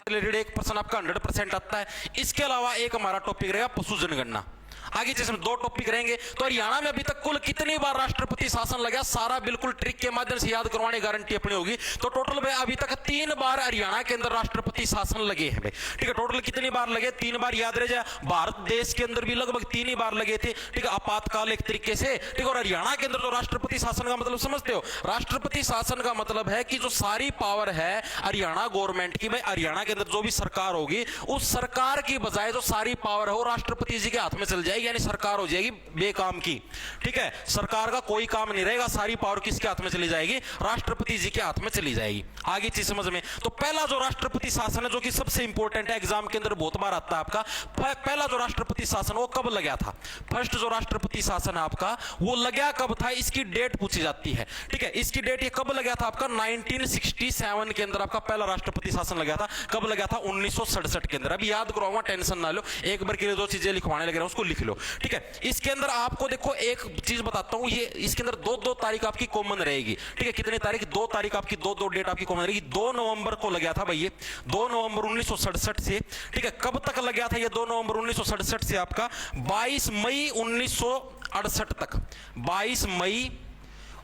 Related एक person आपका 100% आता है। इसके अलावा एक हमारा टॉपिक रहेगा पशु जनगणना। आगे जिसमें 2 टॉपिक रहेंगे। तो हरियाणा में अभी तक कुल कितनी बार राष्ट्रपति शासन लगा, सारा बिल्कुल ट्रिक के माध्यम से याद करवाने गारंटी अपनी होगी। तो टोटल में अभी तक 3 बार हरियाणा के अंदर राष्ट्रपति शासन लगे हैं भाई, ठीक है। टोटल कितनी बार लगे, 3 बार याद रह जाए। भारत देश के अंदर भी लगभग 3 ही बार लगे थे, ठीक है, आपातकाल एक तरीके से, ठीक है। और हरियाणा के अंदर जो राष्ट्रपति शासन का मतलब समझते हो, राष्ट्रपति शासन का मतलब है कि जो सारी पावर है हरियाणा गवर्नमेंट की, भाई हरियाणा के अंदर जो भी सरकार होगी उस सरकार की बजाय जो सारी पावर है वो राष्ट्रपति जी के हाथ में चल जाएगी, यानी सरकार हो जाएगी बेकाम की, ठीक है। सरकार का कोई काम नहीं रहेगा, सारी पावर किसके हाथ में चली जाएगी, राष्ट्रपति जी के हाथ में चली जाएगी। आगे चीज समझ में। तो पहला जो राष्ट्रपति शासन है जो कि सबसे इंपॉर्टेंट है, एग्जाम के अंदर बहुत बार आता है आपका, पहला जो राष्ट्रपति शासन वो कब लगा था, फर्स्ट जो राष्ट्रपति शासन है आपका वो लगा कब था, इसकी डेट पूछी जाती है, ठीक है। इसकी डेट ये कब लगा था आपका 1967 के अंदर आपका पहला राष्ट्रपति शासन लगा था। कब लगा था, 1967 के अंदर। अभी याद करवाऊंगा, टेंशन ना लो, एक बार के लिए जो चीजें लिखवाने लग रहा हूं उसको लिख लो, ठीक है। इसके अंदर आपको देखो एक चीज बताता हूं, ये इसके अंदर 2 तारीख आपकी कॉमन रहेगी, ठीक है। कितनी तारीख, 2 तारीख आपकी, 2 डेट आपकी कॉमन रहेगी। 2 नवंबर को लगा था भाई ये, 2 नवंबर 1967 से, ठीक है। कब तक लगा था ये 2 नवंबर 1967 से आपका 22 मई 1968 तक, 22 मई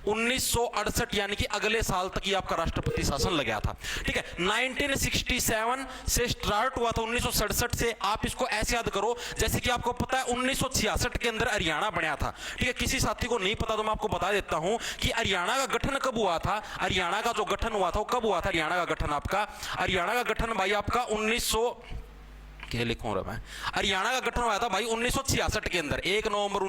1968 यानी कि अगले साल तक ये आपका राष्ट्रपति शासन लगा था, ठीक है। 1967 से स्टार्ट हुआ था, 1967 से। आप इसको ऐसे याद करो जैसे कि आपको पता है 1966 के अंदर हरियाणा बना था, ठीक है। किसी साथी को नहीं पता तो मैं आपको बता देता हूं कि हरियाणा का गठन कब हुआ था। हरियाणा का जो गठन हुआ था वो कब हुआ था, हरियाणा का गठन आपका, हरियाणा का गठन भाई आपका 1900 क्या लिखूं रहा मैं, हरियाणा का गठन हुआ था भाई 1966 के अंदर, 1 नवंबर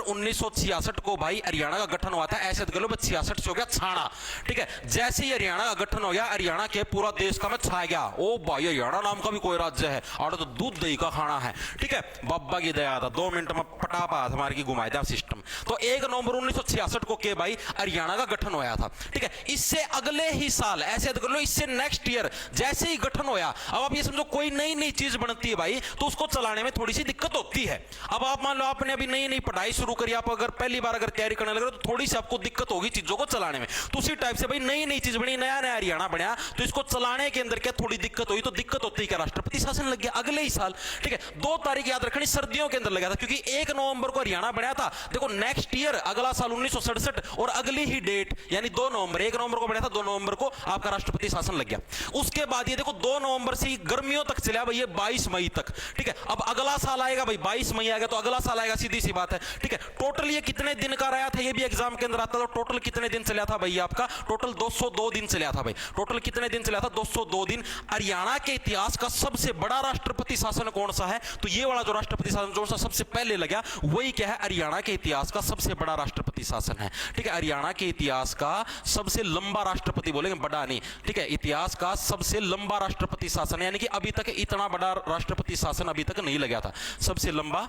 1966 को भाई हरियाणा का गठन हुआ था। ऐसे कर लो 66 से हो गया छाना, ठीक है। जैसे ही हरियाणा का गठन हो गया, हरियाणा के पूरा देश का में छा गया, ओ भाई हरियाणा नाम का भी कोई राज्य है और तो दूध दही का खाना है, ठीक है। बाबा की दया था, 2 मिनट में पटापा हमारे की घुमाया था सिस्टम। तो 1 नवंबर 1966 को के भाई हरियाणा का गठन होया था, ठीक है। इससे अगले ही साल, ऐसे कर लो, इससे नेक्स्ट ईयर जैसे ही गठन होया, अब आप ये समझो कोई नई नई चीज बनती है भाई तो उसको चलाने में थोड़ी सी दिक्कत होती है। अब आप मान लो आपने अभी नई नई पढ़ाई शुरू करी, आप अगर पहली बार अगर तैयारी करने लगे तो थोड़ी सी आपको दिक्कत होगी चीजों को चलाने में। तो उसी टाइप से भाई नई नई चीज बनी, नया नया हरियाणा बना, तो इसको चलाने के अंदर क्या थोड़ी दिक्कत हुई, तो दिक्कत होती है क्या, राष्ट्रपति शासन लग गया अगले ही साल, ठीक है। 2 तारीख याद रखनी, सर्दियों के अंदर लगा था, क्योंकि 1 नवंबर को हरियाणा बना था। देखो नेक्स्ट ईयर अगला साल 1967 और अगली ही डेट यानी 2 नवंबर, 1 नवंबर को बना था, 2 नवंबर को आपका राष्ट्रपति शासन लग गया। उसके बाद ये देखो 2 नवंबर से गर्मियों तक चला भाई, ये 22 मई तक, ठीक है। अब अगला साल आएगा भाई, 22 मई आएगा तो अगला साल आएगा, सीधी सी बात है, ठीक है। टोटल ये कितने दिन का रहा था, ये भी एग्जाम के अंदर आता था। टोटल कितने दिन चला था भाई आपका, टोटल 202 दिन चला था भाई। टोटल कितने दिन चला था, 202 दिन। हरियाणा के इतिहास का सबसे बड़ा राष्ट्रपति शासन कौन सा है, तो ये वाला जो राष्ट्रपति शासन जो सा सबसे पहले लगा वही क्या है, हरियाणा के इतिहास का सबसे बड़ा राष्ट्रपति शासन है, ठीक है। हरियाणा के इतिहास का सबसे लंबा राष्ट्रपति, बोलेंगे बड़ा नहीं, ठीक है, इतिहास का सबसे लंबा राष्ट्रपति शासन, यानी कि अभी तक इतना बड़ा राष्ट्रपति शासन अभी तक नहीं लगा था। सबसे लंबा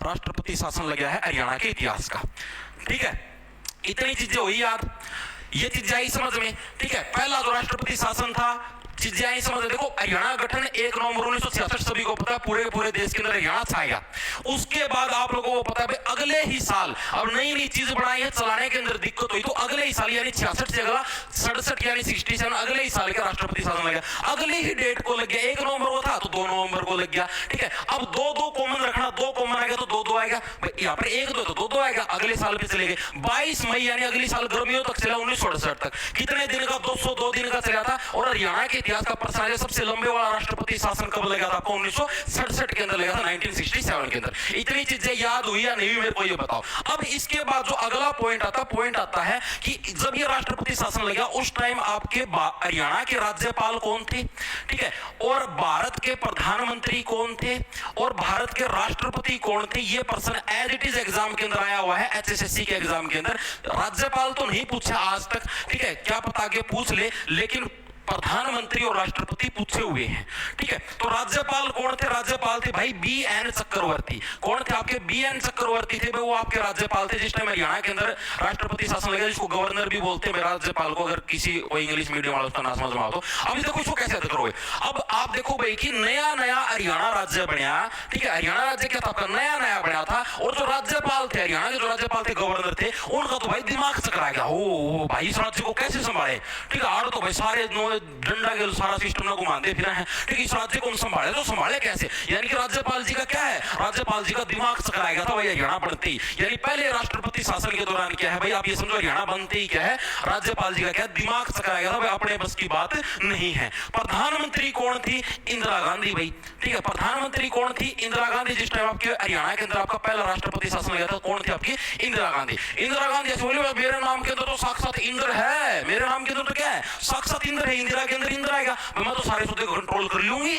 राष्ट्रपति शासन लगा है हरियाणा के इतिहास का, ठीक है। इतनी चीजें हुई याद, ये चीजें आई समझ में, ठीक है। पहला जो राष्ट्रपति शासन था, चीजें आई समझ। देखो हरियाणा गठन 1 नवंबर 1966 सभी को पता है, पूरे पूरे देश के अंदर हरियाणा छाएगा। उसके बाद आप लोगों को पता है अगले ही साल अब नई नई चीज बनाई है, चलाने के अंदर दिक्कत हुई, तो अगले ही साल यानी 66 से अगला 67 यानी 67 अगले ही साल का राष्ट्रपति शासन लग गया। अगले ही डेट को लग गया, 1 नवंबर को था तो 2 नवंबर को लग गया, ठीक है। अब 2 कॉमन रखना, 2 कॉमन आएगा तो 2 आएगा, यहाँ पर 1 2 तो 2 आएगा, अगले साल पे चले गए। 22 मई यानी अगले साल गर्मियों तक चला 1968 तक। कितने दिन का, 202 दिन का चला था। और हरियाणा के इतिहास का प्रश्न है सबसे लंबे वाला राष्ट्रपति शासन कब लगा था आपको, 1967 के अंदर लगा था, 1967 के अंदर। इतनी चीजें याद हुई या नहीं मेरे को ये बताओ। अब इसके बाद जो अगला पॉइंट आता है कि जब ये राष्ट्रपति शासन लगा उस टाइम आपके हरियाणा के राज्यपाल कौन थे, ठीक है, और भारत के प्रधानमंत्री कौन थे, और भारत के राष्ट्रपति कौन थे। ये प्रश्न एज इट इज एग्जाम के अंदर आया हुआ है, एचएसएससी के एग्जाम के अंदर। राज्यपाल तो नहीं पूछा आज तक, ठीक है, क्या पता के पूछ ले, लेकिन प्रधानमंत्री और राष्ट्रपति पूछे हुए हैं, ठीक है। तो राज्यपाल कौन थे, राज्यपाल थे भाई BN चक्रवर्ती। कौन थे आपके, BN चक्रवर्ती थे भाई, वो आपके राज्यपाल थे जिस टाइम हरियाणा के अंदर राष्ट्रपति शासन लगा, जिसको गवर्नर भी बोलते हैं राज्यपाल को, अगर किसी इंग्लिश मीडियम वाला उसका ना समझ में आओ तो। अभी देखो इसको कैसे करोगे। अब आप देखो भाई कि नया नया हरियाणा राज्य बना, ठीक है। हरियाणा राज्य क्या था आपका, नया नया बना था, और जो राज्यपाल थे हरियाणा के, जो राज्यपाल थे गवर्नर थे, उनका तो भाई दिमाग चकरा गया, ओ भाई इस राज्य को कैसे संभाले, ठीक है। और तो भाई सारे डंडा के सारा सिस्टम ना घुमाते फिर है, ठीक है। इस राज्य को संभाले तो संभाले कैसे, यानी कि राज्यपाल जी का क्या है, राज्यपाल जी का दिमाग चकराया गया था भाई हरियाणा बनते ही, यानी पहले राष्ट्रपति शासन के दौरान क्या है भाई, आप ये समझो हरियाणा बनते ही क्या है, राज्यपाल जी का क्या दिमाग चकराया गया था भाई, अपने बस की बात नहीं है। प्रधानमंत्री कौन थी, इंदिरा गांधी भाई, ठीक है। प्रधानमंत्री कौन थी, इंदिरा गांधी। जिस टाइम आपके हरियाणा के अंदर आपका पहला राष्ट्रपति शासन लगा था, कौन थी आपकी, इंदिरा गांधी। इंदिरा गांधी ऐसे बोले मेरे नाम के अंदर तो साक्षात इंद्र है, मेरे नाम के अंदर तो क्या है, साक्षात इंद्र है, इंदिरा के अंदर इंद्र आएगा, मैं तो सारे सूबे को कंट्रोल कर लूंगी,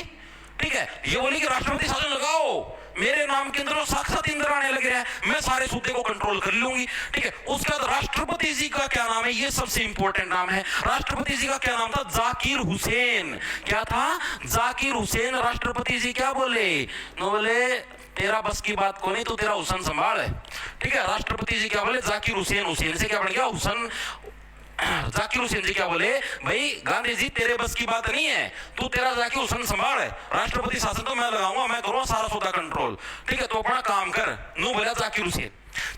ठीक है। ये बोली कि राष्ट्रपति शासन लगाओ, मेरे नाम के अंदर साक्षात इंद्र आने लग रहा है, मैं सारे सूबे को कंट्रोल कर लूंगी, ठीक है। उसके बाद राष्ट्रपति जी का क्या नाम है, ये सबसे इंपॉर्टेंट नाम है। राष्ट्रपति जी का क्या नाम था, जाकिर हुसैन। क्या था, जाकिर हुसैन। राष्ट्रपति जी क्या बोले, बोले तेरा बस की बात को नहीं, तो तेरा हुसैन संभाल है, ठीक है। राष्ट्रपति जी क्या बोले, जाकिर हुसैन। हुसैन से क्या बन गया, हुसैन। जाकिर हुसैन जी क्या बोले, भाई गांधी जी तेरे बस की बात नहीं है, तू तेरा जाकिर हुसैन संभाल है, राष्ट्रपति शासन तो मैं लगाऊंगा, मैं करूंगा सारा सौदा कंट्रोल, ठीक है, तो अपना काम कर। नू बोला जाकिर हुसैन।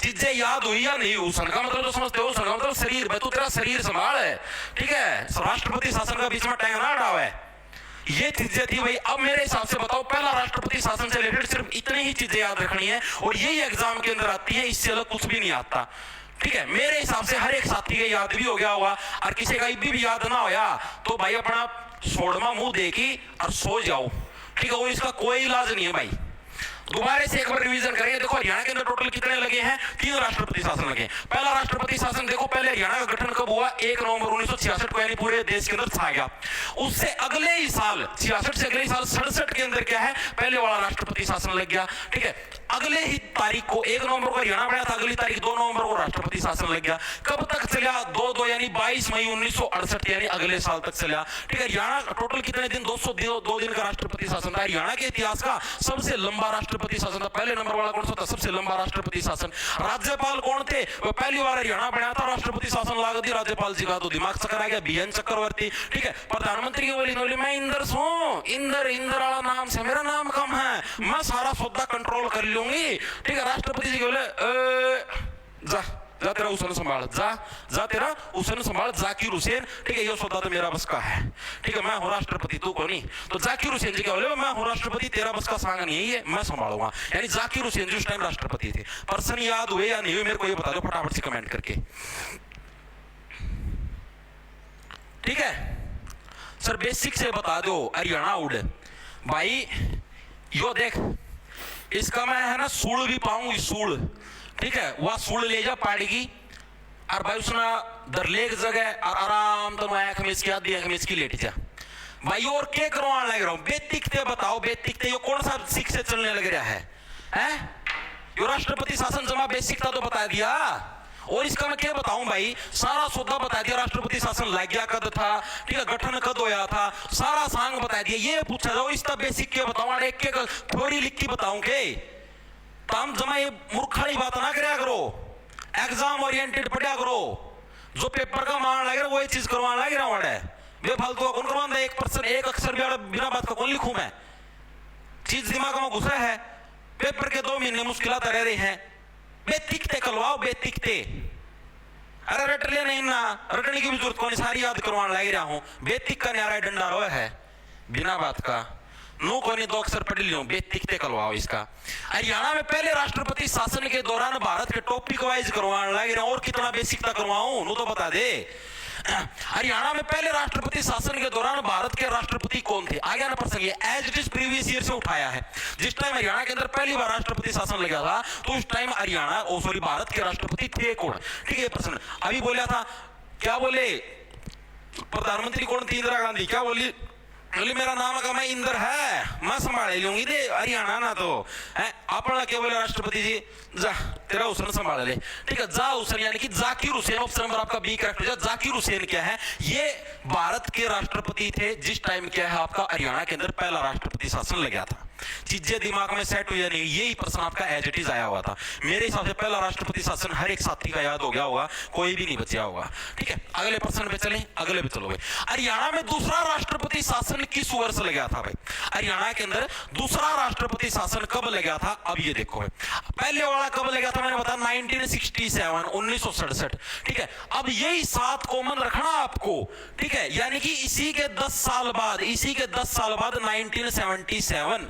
चीजें याद हुई या नहीं, हुसैन का मतलब तो समझते हो, हुसैन का मतलब शरीर, भाई तू तेरा शरीर संभाल है, ठीक है। राष्ट्रपति शासन का बीच में टैंग ना डाव है, ये चीजें थी भाई। अब मेरे हिसाब से बताओ, पहला राष्ट्रपति शासन से रिलेटेड सिर्फ इतनी ही चीजें याद रखनी है, और यही एग्जाम के अंदर आती है, इससे अलग कुछ भी नहीं आता, ठीक है। मेरे हिसाब से हर एक साथी के याद भी हो गया होगा, और किसी का भी याद ना होया तो भाई अपना सोड़मा मुंह देखी और सो जाओ, ठीक है। वो इसका कोई इलाज नहीं है भाई। दोबारा से एक बार रिवीजन करेंगे। देखो हरियाणा के अंदर टोटल कितने लगे हैं, 3 राष्ट्रपति शासन लगे। पहला राष्ट्रपति शासन देखो, पहले हरियाणा का गठन कब हुआ, 1 नवंबर 1966 को, यानी पूरे देश के अंदर छा गया। उससे अगले ही साल 66 से अगले ही साल 67 के अंदर क्या है, पहले वाला राष्ट्रपति शासन लग गया, ठीक है। अगले ही तारीख को 1 नवंबर को हरियाणा बना था, अगली तारीख 2 नवंबर को राष्ट्रपति शासन लग गया। कब तक चला, 2 यानी 22 मई 1968, यानी अगले साल तक चला, ठीक है। हरियाणा टोटल कितने दिन, 202 दिन का राष्ट्रपति शासन था। हरियाणा के इतिहास का सबसे लंबा राष्ट्रपति शासन था। पहले नंबर वाला कौन सा था, सबसे लंबा राष्ट्रपति शासन। राज्यपाल कौन थे, वो पहली बार हरियाणा बना था, राष्ट्रपति शासन लागू थी राज्यपाल जी का, तो दिमाग चक्कर आ गया, बीएन चक्रवर्ती, ठीक है। प्रधानमंत्री की बोली मैं इंदर हूं, इंदर वाला नाम से मेरा नाम कम है, मैं सारा सौदा कंट्रोल कर लूंगी, ठीक है। राष्ट्रपति जी बोले जा जा तेरा हुसैन संभाल, जा तेरा हुसैन संभाल, जाकिर हुसैन, ठीक है। ये सौदा तो मेरा बस का है, ठीक है, मैं हूं राष्ट्रपति, तू कौन नहीं। तो जाकिर हुसैन जी क्या बोले, मैं हूं राष्ट्रपति, तेरा बस का सांग नहीं है, ये मैं संभालूंगा, यानी जाकिर हुसैन जी उस टाइम राष्ट्रपति थे। पर्सन याद हुए या नहीं हुए, मेरे को ये बता दो फटाफट से कमेंट करके, ठीक है। सर बेसिक से बता दो, हरियाणा उड़ भाई, यो देख इसका मैं है ना सूल भी पाऊंगी, सूल, ठीक है। वह सूल ले जा पाड़ेगी, और भाई उसने दरलेक जगह और आराम तो आंख में इसकी आधी आंख में इसकी लेट जा भाई। और क्या करवाने लग रहा हूं, बेतिकते बताओ, बेतिकते ये कौन सा सिख से चलने लग रहा है? यो राष्ट्रपति शासन जमा बेसिक था तो बता दिया, और इसका मैं क्या बताऊं भाई, सारा सौदा बता दिया, राष्ट्रपति शासन लग गया कद था, ठीक है, गठन कद होया था, सारा सांग बता दिया। ये पूछा जाओ इसका बेसिक क्या बताऊं, एक एक थ्योरी लिख के बताऊं के, तम जमा ये मूर्खाली बात ना करया करो, एग्जाम ओरिएंटेड पढ़ा करो, जो पेपर का मान लग रहा वो ये चीज करवाने लग रहा है, बेफालतू कौन करवाना, 1% एक अक्षर भी बिना बात का कौन लिखूं मैं, चीज दिमाग में घुसा है। पेपर के 2 महीने मुश्किलात रह रहे हैं, बेतिकते कलवाओ, बेतिकते, अरे रट ले नहीं ना, रटने की भी जरूरत कौन, सारी याद करवाने लग रहा हूं। बेतिक का न्यारा डंडा रो है बिना बात का, नो कोई 2 अक्षर पढ़ लियो, बेतिकते कलवाओ इसका। हरियाणा में पहले राष्ट्रपति शासन के दौरान भारत के टॉपिक वाइज करवाने लग रहा, और कितना बेसिकता करवाऊं नो तो बता दे। हरियाणा में पहले राष्ट्रपति शासन के दौरान भारत के राष्ट्रपति कौन थे, आ गया ना प्रसंग, as it is previous year से उठाया है। जिस टाइम हरियाणा के अंदर पहली बार राष्ट्रपति शासन लगा था, तो उस टाइम हरियाणा भारत के राष्ट्रपति थे कौन, ठीक है। प्रश्न अभी बोला था, क्या बोले प्रधानमंत्री कौन थी, इंदिरा गांधी, क्या बोली, मेरा नाम का मैं इंदर है, मैं संभाले लूंगी दे हरियाणा ना, तो अपना क्या बोले राष्ट्रपति जी, जा तेरा हुसैन संभाल ले, ठीक है। जा हुसैन यानी कि जाकिर हुसैन, ऑप्शन नंबर आपका बी करेक्ट हो जाए। जाकिर हुसैन क्या है, ये भारत के राष्ट्रपति थे जिस टाइम क्या है आपका हरियाणा के अंदर पहला राष्ट्रपति शासन लगा था। चीजें दिमाग में सेट हुई या नहीं, यही प्रश्न आपका एज इट इज आया हुआ था। मेरे हिसाब से पहला राष्ट्रपति शासन हर एक साथी का याद हो गया होगा, कोई भी नहीं बचा होगा। ठीक है, अगले प्रश्न पे चलें, अगले पे चलो भाई। हरियाणा में दूसरा राष्ट्रपति शासन किस वर्ष लगा था भाई? हरियाणा के अंदर दूसरा राष्ट्रपति शासन कब लगा था? अब ये देखो भाई, पहले वाला कब लगा था मैंने बताया 1967, 1967। ठीक है, अब यही 7 कॉमन रखना आपको। ठीक है, यानी कि इसी के 10 साल बाद 1977।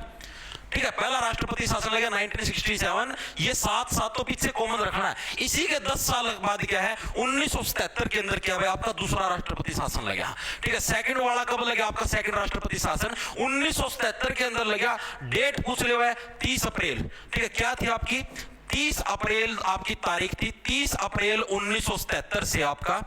ठीक है, पहला राष्ट्रपति शासन लगा 1967, ये 7 तो पीछे कॉमन रखना है। इसी के 10 साल बाद क्या है, 1977 के अंदर क्या है आपका दूसरा राष्ट्रपति शासन लगा। ठीक है, सेकंड वाला कब लगा आपका सेकंड राष्ट्रपति शासन? 1977 के अंदर लगा। डेट पूछ ले हुआ है 30 अप्रैल। ठीक है, क्या थी आपकी 30 अप्रैल आपकी तारीख थी, 30 अप्रैल 1977 से आपका।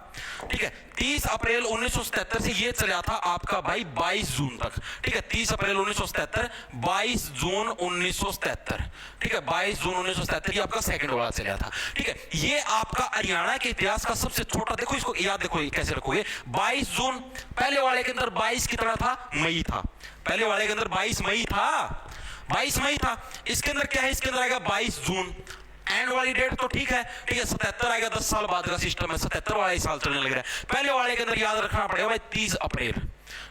ठीक है, 30 अप्रैल 1977 से ये चला था आपका भाई 22 जून तक। ठीक है, 30 अप्रैल 1977, 22 जून 1977। ठीक है, 22 जून 1977 ये आपका सेकंड वाला चला था। ठीक है, ये आपका हरियाणा के इतिहास का सबसे छोटा, देखो इसको याद देखो कैसे रखोगे। 22 जून, पहले वाले के अंदर 22 कितना था? मई था। पहले वाले के अंदर 22 मई था, 22 मई था। इसके अंदर क्या है, इसके अंदर आएगा 22 जून। एंड वाली डेट तो ठीक है। ठीक है, 77 आएगा, 10 साल बाद का सिस्टम है, 77 वाला ही साल चलने लग रहा है। पहले वाले के अंदर याद रखना पड़ेगा भाई 30 अप्रैल।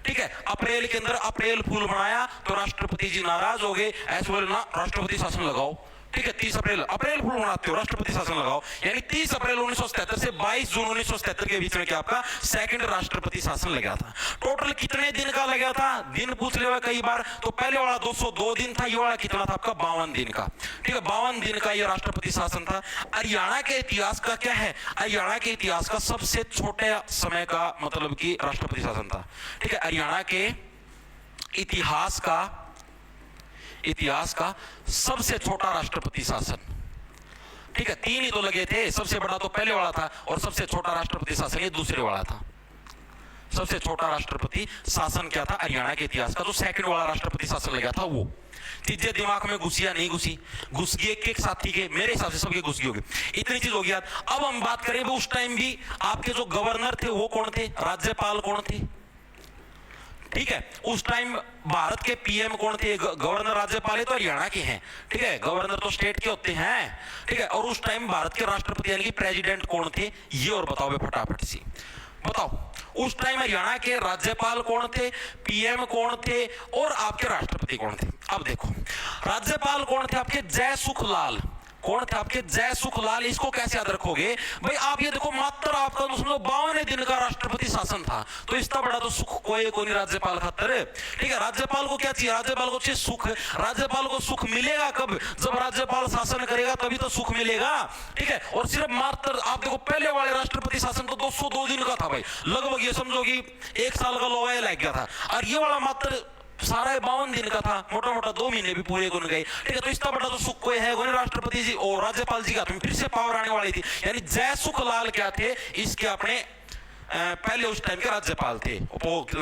ठीक है, अप्रैल के अंदर अप्रैल फूल बनाया तो राष्ट्रपति जी नाराज हो गए, ऐसे बोले ना राष्ट्रपति शासन लगाओ। ठीक है, 30 अप्रैल अप्रैल फूल बनाते हो, राष्ट्रपति शासन लगाओ। यानी 30 अप्रैल 1977 से 22 जून 1977 के बीच में क्या आपका सेकंड राष्ट्रपति शासन लगा था। टोटल कितने दिन का लगा था? दिन पूछ ले कई बार। तो पहले वाला 202 दिन था, ये वाला कितना था आपका 52 दिन का। ठीक है, 52 दिन का ये राष्ट्रपति शासन था। हरियाणा के इतिहास का क्या है, हरियाणा के इतिहास का सबसे छोटे समय का मतलब कि राष्ट्रपति शासन था। ठीक है, हरियाणा के इतिहास का सबसे छोटा राष्ट्रपति शासन। ठीक है, 3 ही तो लगे थे, सबसे बड़ा तो पहले वाला था और सबसे छोटा राष्ट्रपति शासन ये दूसरे वाला था। सबसे छोटा राष्ट्रपति शासन क्या था हरियाणा के इतिहास का? तो सेकंड वाला राष्ट्रपति शासन लगा था वो। चीजें दिमाग में घुसी या नहीं घुसी? घुस गई एक साथी के, मेरे हिसाब से सबके घुस गई होगी। इतनी चीज होगी याद। अब हम बात करें उस टाइम भी आपके जो गवर्नर थे वो कौन थे, राज्यपाल कौन थे? ठीक है, उस टाइम भारत के पीएम कौन थे? गवर्नर राज्यपाल तो हरियाणा के हैं। ठीक है, गवर्नर तो स्टेट के होते हैं। ठीक है, और उस टाइम भारत के राष्ट्रपति यानी कि प्रेसिडेंट कौन थे? ये और बताओ बे फटाफट सी बताओ। उस टाइम हरियाणा के राज्यपाल कौन थे, पीएम कौन थे और आपके राष्ट्रपति कौन थे? अब देखो, राज्यपाल कौन थे आपके? जय सुखलाल। कौन थे आपके? जय सुखलाल। इसको कैसे याद रखोगे भाई? आप ये देखो, मात्र आपका तो समझो 52 दिन का राष्ट्रपति शासन था, तो इसका बड़ा तो सुख कोई नहीं राज्यपाल खातर। ठीक है, राज्यपाल को क्या चाहिए? राज्यपाल को चाहिए सुख। राज्यपाल को सुख मिलेगा कब? जब राज्यपाल शासन करेगा तभी तो सुख मिलेगा। ठीक है, और सिर्फ मात्र आप देखो पहले वाले राष्ट्रपति शासन तो 202 दिन का था भाई, लगभग ये समझो कि 1 साल का लोहा लग गया था। और ये वाला मात्र सारा 52 दिन का था, मोटा मोटा 2 महीने भी पूरे गुन गए। ठीक है, तो इसका बड़ा तो सुख कोई है कोई राष्ट्रपति जी और राज्यपाल जी का तो फिर से पावर आने वाली थी। यानी जय सुखलाल क्या थे? इसके अपने पहले उस टाइम के राज्यपाल थे,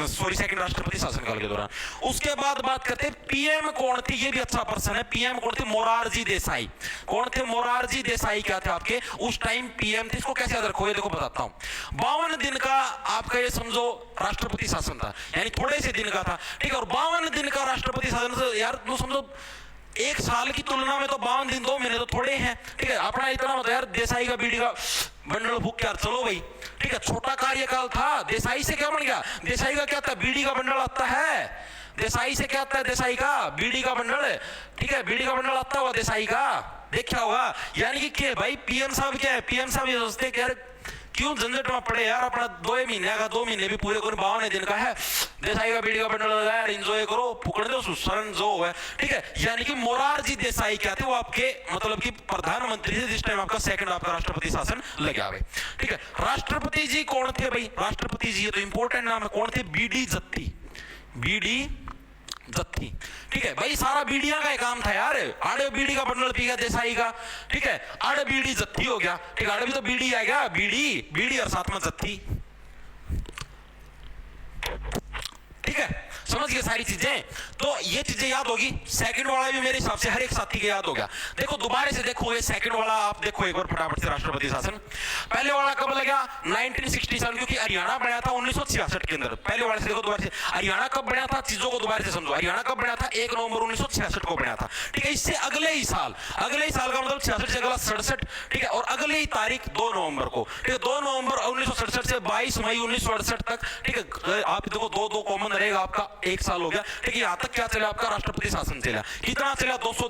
सॉरी सेकंड राष्ट्रपति शासनकाल के दौरान। उसके बाद बात करते हैं पीएम कौन थे? ये भी अच्छा प्रश्न है। पीएम कौन थे? मोरारजी देसाई। कौन थे? मोरारजी देसाई क्या थे आपके उस टाइम पीएम थे। इसको कैसे याद रखोगे? देखो बताता हूं। 52 दिन का आपका ये समझो राष्ट्रपति शासन था, यानी थोड़े से दिन का था। ठीक है, और 52 दिन का राष्ट्रपति शासन से यार तो समझो 1 साल की तुलना में तो 52 दिन 2 महीने तो थोड़े हैं। ठीक है, अपना इतना मतलब यार देसाई का बीड़ी का बंडल फूक के यार चलो भाई। ठीक है, छोटा कार्यकाल था। देसाई से क्या बन गया? देसाई का क्या था? बीड़ी का बंडल आता है। देसाई से क्या आता है? देसाई का बीड़ी का बंडल। ठीक है, बीड़ी का बंडल आता होगा देसाई का, देखा होगा। यानी कि क्या भाई पीएम साहब क्या है? पीएम साहब ये सोचते कि यार क्यों झंझट में पड़े यार, अपना 2 महीने का 2 महीने भी पूरे करो, 52 दिन का है, देसाई का बीड़ी का बंडल लगाया यार, एंजॉय करो, फूकने दो सुसरन जो है। ठीक है, यानी कि मोरारजी देसाई क्या थे? वो आपके मतलब कि प्रधानमंत्री थे जिस टाइम आपका सेकंड आपका राष्ट्रपति शासन लगा हुआ। ठीक है, राष्ट्रपति जी कौन थे भाई? राष्ट्रपति जी तो इंपॉर्टेंट नाम है, कौन थे? बीडी जत्ती। बीडी जत्ती। ठीक है भाई, सारा बीड़ियां का काम था यार। आड़े बीड़ी का बंडल पी गया देसाई का। ठीक है, आड़े बीड़ी जत्ती हो गया। ठीक है, आड़े भी तो बीड़ी आएगा, बीड़ी बीड़ी और साथ में जत्ती। ठीक है, समझ की सारी चीजें, तो ये चीजें याद होगी। सेकंड वाला भी मेरे हिसाब से हर एक साथी के याद हो गया। देखो दोबारा से देखो, ये सेकंड वाला आप देखो एक बार फटाफट से, राष्ट्रपति शासन। पहले वाला कब लगा? 1967, क्योंकि हरियाणा बना था 1966 के अंदर। पहले वाले से देखो दोबारा से, हरियाणा कब बना था, चीजों को दोबारा से समझो। हरियाणा कब बना था? 1 नवंबर 1966 को बना था, ठीक है। इससे अगले ही साल का मतलब 66 से अगला 67, ठीक है। और अगले ही तारीख 2 नवंबर को, ठीक है। 2 नवंबर 1967 से 22 मई 1968 तक, ठीक है। आप देखो 2 कॉमन रहेगा, आपका 1 साल हो गया, ठीक है। यहां तक क्या चला आपका? राष्ट्रपति शासन चला। कितना चला? 202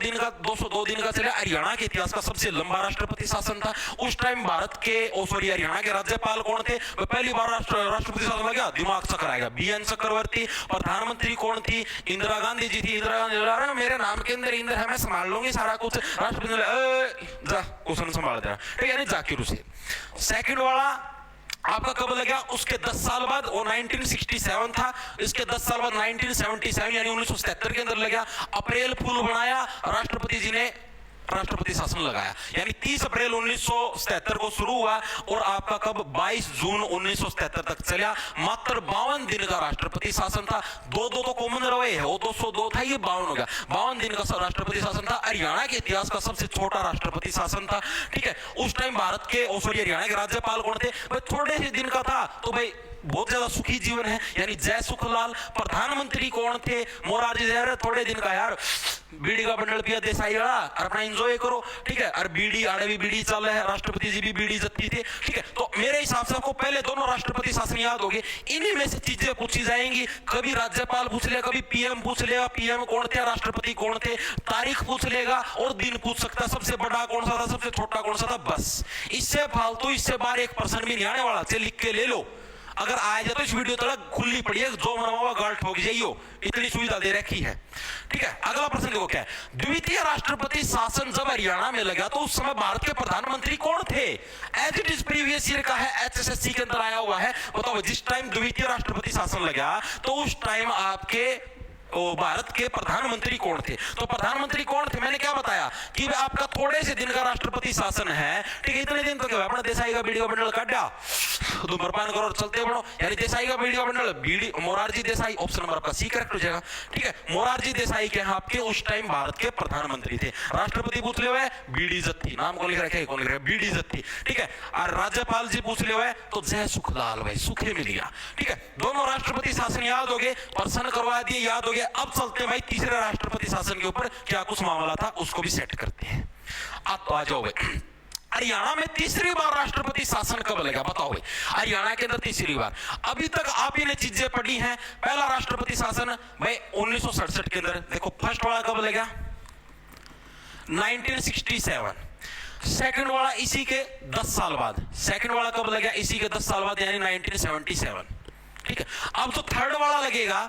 दिन का चला। हरियाणा के इतिहास का सबसे लंबा राष्ट्रपति शासन था। उस टाइम भारत के हरियाणा के राज्यपाल कौन थे? पहली बार राष्ट्रपति शासन लगा, दिमाग चकराएगा। बीएन चक्रवर्ती। प्रधानमंत्री कौन थी? इंदिरा गांधी जी थी। इंदिरा गांधी मेरे नाम के अंदर इंदिरा है, मैं संभाल लूंगी सारा कुछ। राष्ट्रपति जा क्वेश्चन संभाल दे रहा, ठीक है, जाकिर हुसैन। सेकंड वाला आपका कब लगा? उसके 10 साल बाद, वो 1967 था। इसके 10 साल बाद 1977 यानी 1977 के अंदर लगा। अप्रैल फूल बनाया राष्ट्रपति जी ने, राष्ट्रपति शासन लगाया, यानी 30 अप्रैल 1977 को शुरू हुआ और आपका कब? 22 जून 1977 तक चला। मात्र 52 दिन का राष्ट्रपति शासन था। 2 तो कॉमन रहे है, वो 202 था, ये 52 हो गया। 52 दिन का राष्ट्रपति शासन था। हरियाणा के इतिहास का सबसे छोटा राष्ट्रपति शासन था, ठीक है। उस टाइम भारत के हरियाणा के राज्यपाल कौन थे? भाई थोड़े से दिन का था, तो भाई बहुत ज्यादा सुखी जीवन है, यानी जय सुखलाल। प्रधानमंत्री कौन थे? मोरारजी देसाई। थोड़े दिन का यार, बीड़ी का बंडल पिया देसाई वाला, अपना एंजॉय करो, ठीक है। और बीड़ी आड़े भी बीड़ी चल है, राष्ट्रपति जी भी बीड़ी जत्ती थे, ठीक है। तो मेरे हिसाब से आपको पहले दोनों राष्ट्रपति शासन याद होंगे। इन्हीं में से चीजें पूछी जाएंगी। कभी राज्यपाल पूछ लेगा, कभी पीएम पूछ लेगा, पीएम कौन थे, राष्ट्रपति कौन थे, तारीख पूछ लेगा और दिन पूछ सकता, सबसे बड़ा कौन सा था, सबसे छोटा कौन सा था, बस। इससे फालतू, इससे बाहर एक पर्सन भी नहीं आने वाला। चल लिख के ले लो, अगर आया जाए तो इस वीडियो तक खुली पड़ी है, जो मना हुआ गाल ठोक जाइयो, इतनी सुविधा दे रखी है, ठीक है। अगला प्रश्न देखो क्या है। द्वितीय राष्ट्रपति शासन जब हरियाणा में लगा तो उस समय भारत के प्रधानमंत्री कौन थे? As it is previous year का है, HSSC के अंदर आया हुआ है। बताओ, जिस टाइम द्वितीय राष्ट्रपति शासन लगा तो उस टाइम आपके भारत के प्रधानमंत्री कौन थे? तो प्रधानमंत्री कौन थे? मैंने क्या बताया कि आपका थोड़े से दिन का राष्ट्रपति शासन है, ठीक है। इतने दिन तो क्या अपना देसाई का बीड़ी का बंडल काटा, धूम्रपान करो और चलते बढ़ो, यानी देसाई का बीड़ी का बंडल, बीड़ी मोरारजी देसाई, ऑप्शन नंबर आपका सी करेक्ट हो जाएगा, ठीक है। मोरारजी देसाई के आपके उस टाइम भारत के प्रधानमंत्री थे। राष्ट्रपति पूछ ले हुए, बीडी जत्ती, नाम कौन लिख रखा है? कौन लिख रहा है? बीडी जत्ती, ठीक है। और राज्यपाल जी पूछ ले हुए तो जय सुखलाल, भाई सुखे मिल गया, ठीक है। दोनों राष्ट्रपति शासन याद हो गए, प्रश्न करवा दिए, याद हो गया। अब चलते भाई तीसरे राष्ट्रपति शासन के ऊपर, क्या कुछ मामला था उसको भी सेट करते हैं। अब तो आ जाओ भाई, हरियाणा में तीसरी बार राष्ट्रपति शासन कब लगा? बताओ भाई, हरियाणा के अंदर तीसरी बार। अभी तक आप ये चीजें पढ़ी हैं। पहला राष्ट्रपति शासन भाई 1967 के अंदर, देखो फर्स्ट वाला कब लगा? 1967। सेकंड वाला इसी के 10 साल बाद, सेकंड वाला कब लगा? इसी के 10 साल बाद, यानी 1977, ठीक है। अब जो थर्ड वाला लगेगा,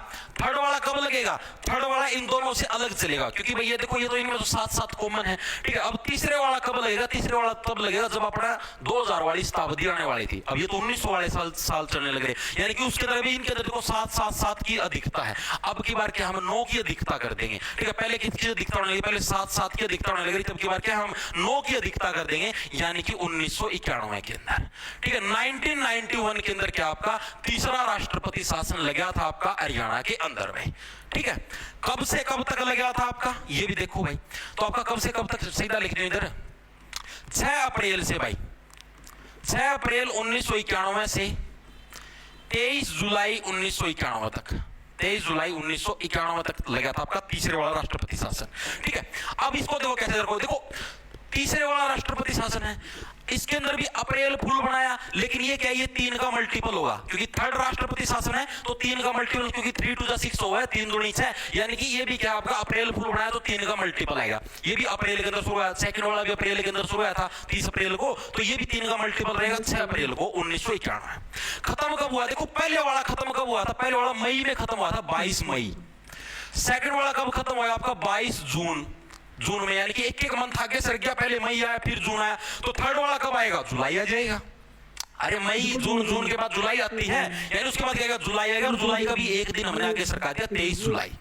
थर्ड वाला कब लगेगा? थर्ड वाला इन दोनों से अलग चलेगा, क्योंकि भाई ये देखो, ये तो इनमें तो 7-7 कॉमन है, ठीक है। अब तीसरे वाला कब लगेगा? तीसरे वाला तब लगेगा जब अपना 2000 वाली शताब्दी आने वाली थी। अब ये तो 1900 वाले साल चलने लग रहे, यानी कि उसके अंदर भी इनके अंदर देखो 7-7 की अधिकता है। अब की बार क्या हम 9 की अधिकता कर देंगे, ठीक है। पहले किसकी अधिकता होने लगी? पहले 7-7 की अधिकता होने लगी, तब की बार क्या हम 9 की अधिकता कर देंगे, यानी कि 1991 के अंदर, ठीक है। 1991 के अंदर क्या आपका तीसरा राष्ट्रपति शासन लगा था आपका हरियाणा के अंदर में, ठीक है। कब से कब तक लगा था आपका, ये भी देखो भाई। तो आपका कब से कब तक, सीधा लिख दो इधर, 6 अप्रैल से भाई, 6 अप्रैल 1991 से 23 जुलाई 1991 तक, 23 जुलाई 1991 तक लगा था आपका तीसरे वाला राष्ट्रपति शासन, ठीक है। अब इसको देखो कैसे, देखो तीसरे वाला राष्ट्रपति शासन है, इसके अंदर भी अप्रैल फूल बनाया, लेकिन ये क्या है? ये 3 का मल्टीपल होगा, क्योंकि थर्ड राष्ट्रपति शासन है तो 3 का मल्टीपल, क्योंकि 3 2 6 हो है, 3 दूनी 6, यानी कि ये भी क्या आपका अप्रैल फूल बनाया तो 3 का मल्टीपल आएगा। ये भी अप्रैल के अंदर शुरू हुआ, सेकंड वाला भी अप्रैल के अंदर शुरू हुआ था 30 अप्रैल को, तो ये भी 3 का मल्टीपल रहेगा 6 अप्रैल को 1991। खत्म कब हुआ? देखो पहले वाला खत्म कब हुआ था? पहले वाला मई में खत्म हुआ था, 22 मई। सेकंड वाला कब खत्म हुआ? आपका 22 जून में, यानी कि एक मंथ आगे सर गया, पहले मई आया फिर जून आया। तो थर्ड वाला कब आएगा? जुलाई आ जाएगा। अरे मई जून के बाद जुलाई आती है, यानी उसके बाद क्या जुलाई आएगा, और जुलाई का भी एक दिन हमने आगे सरका दिया 23 जुलाई,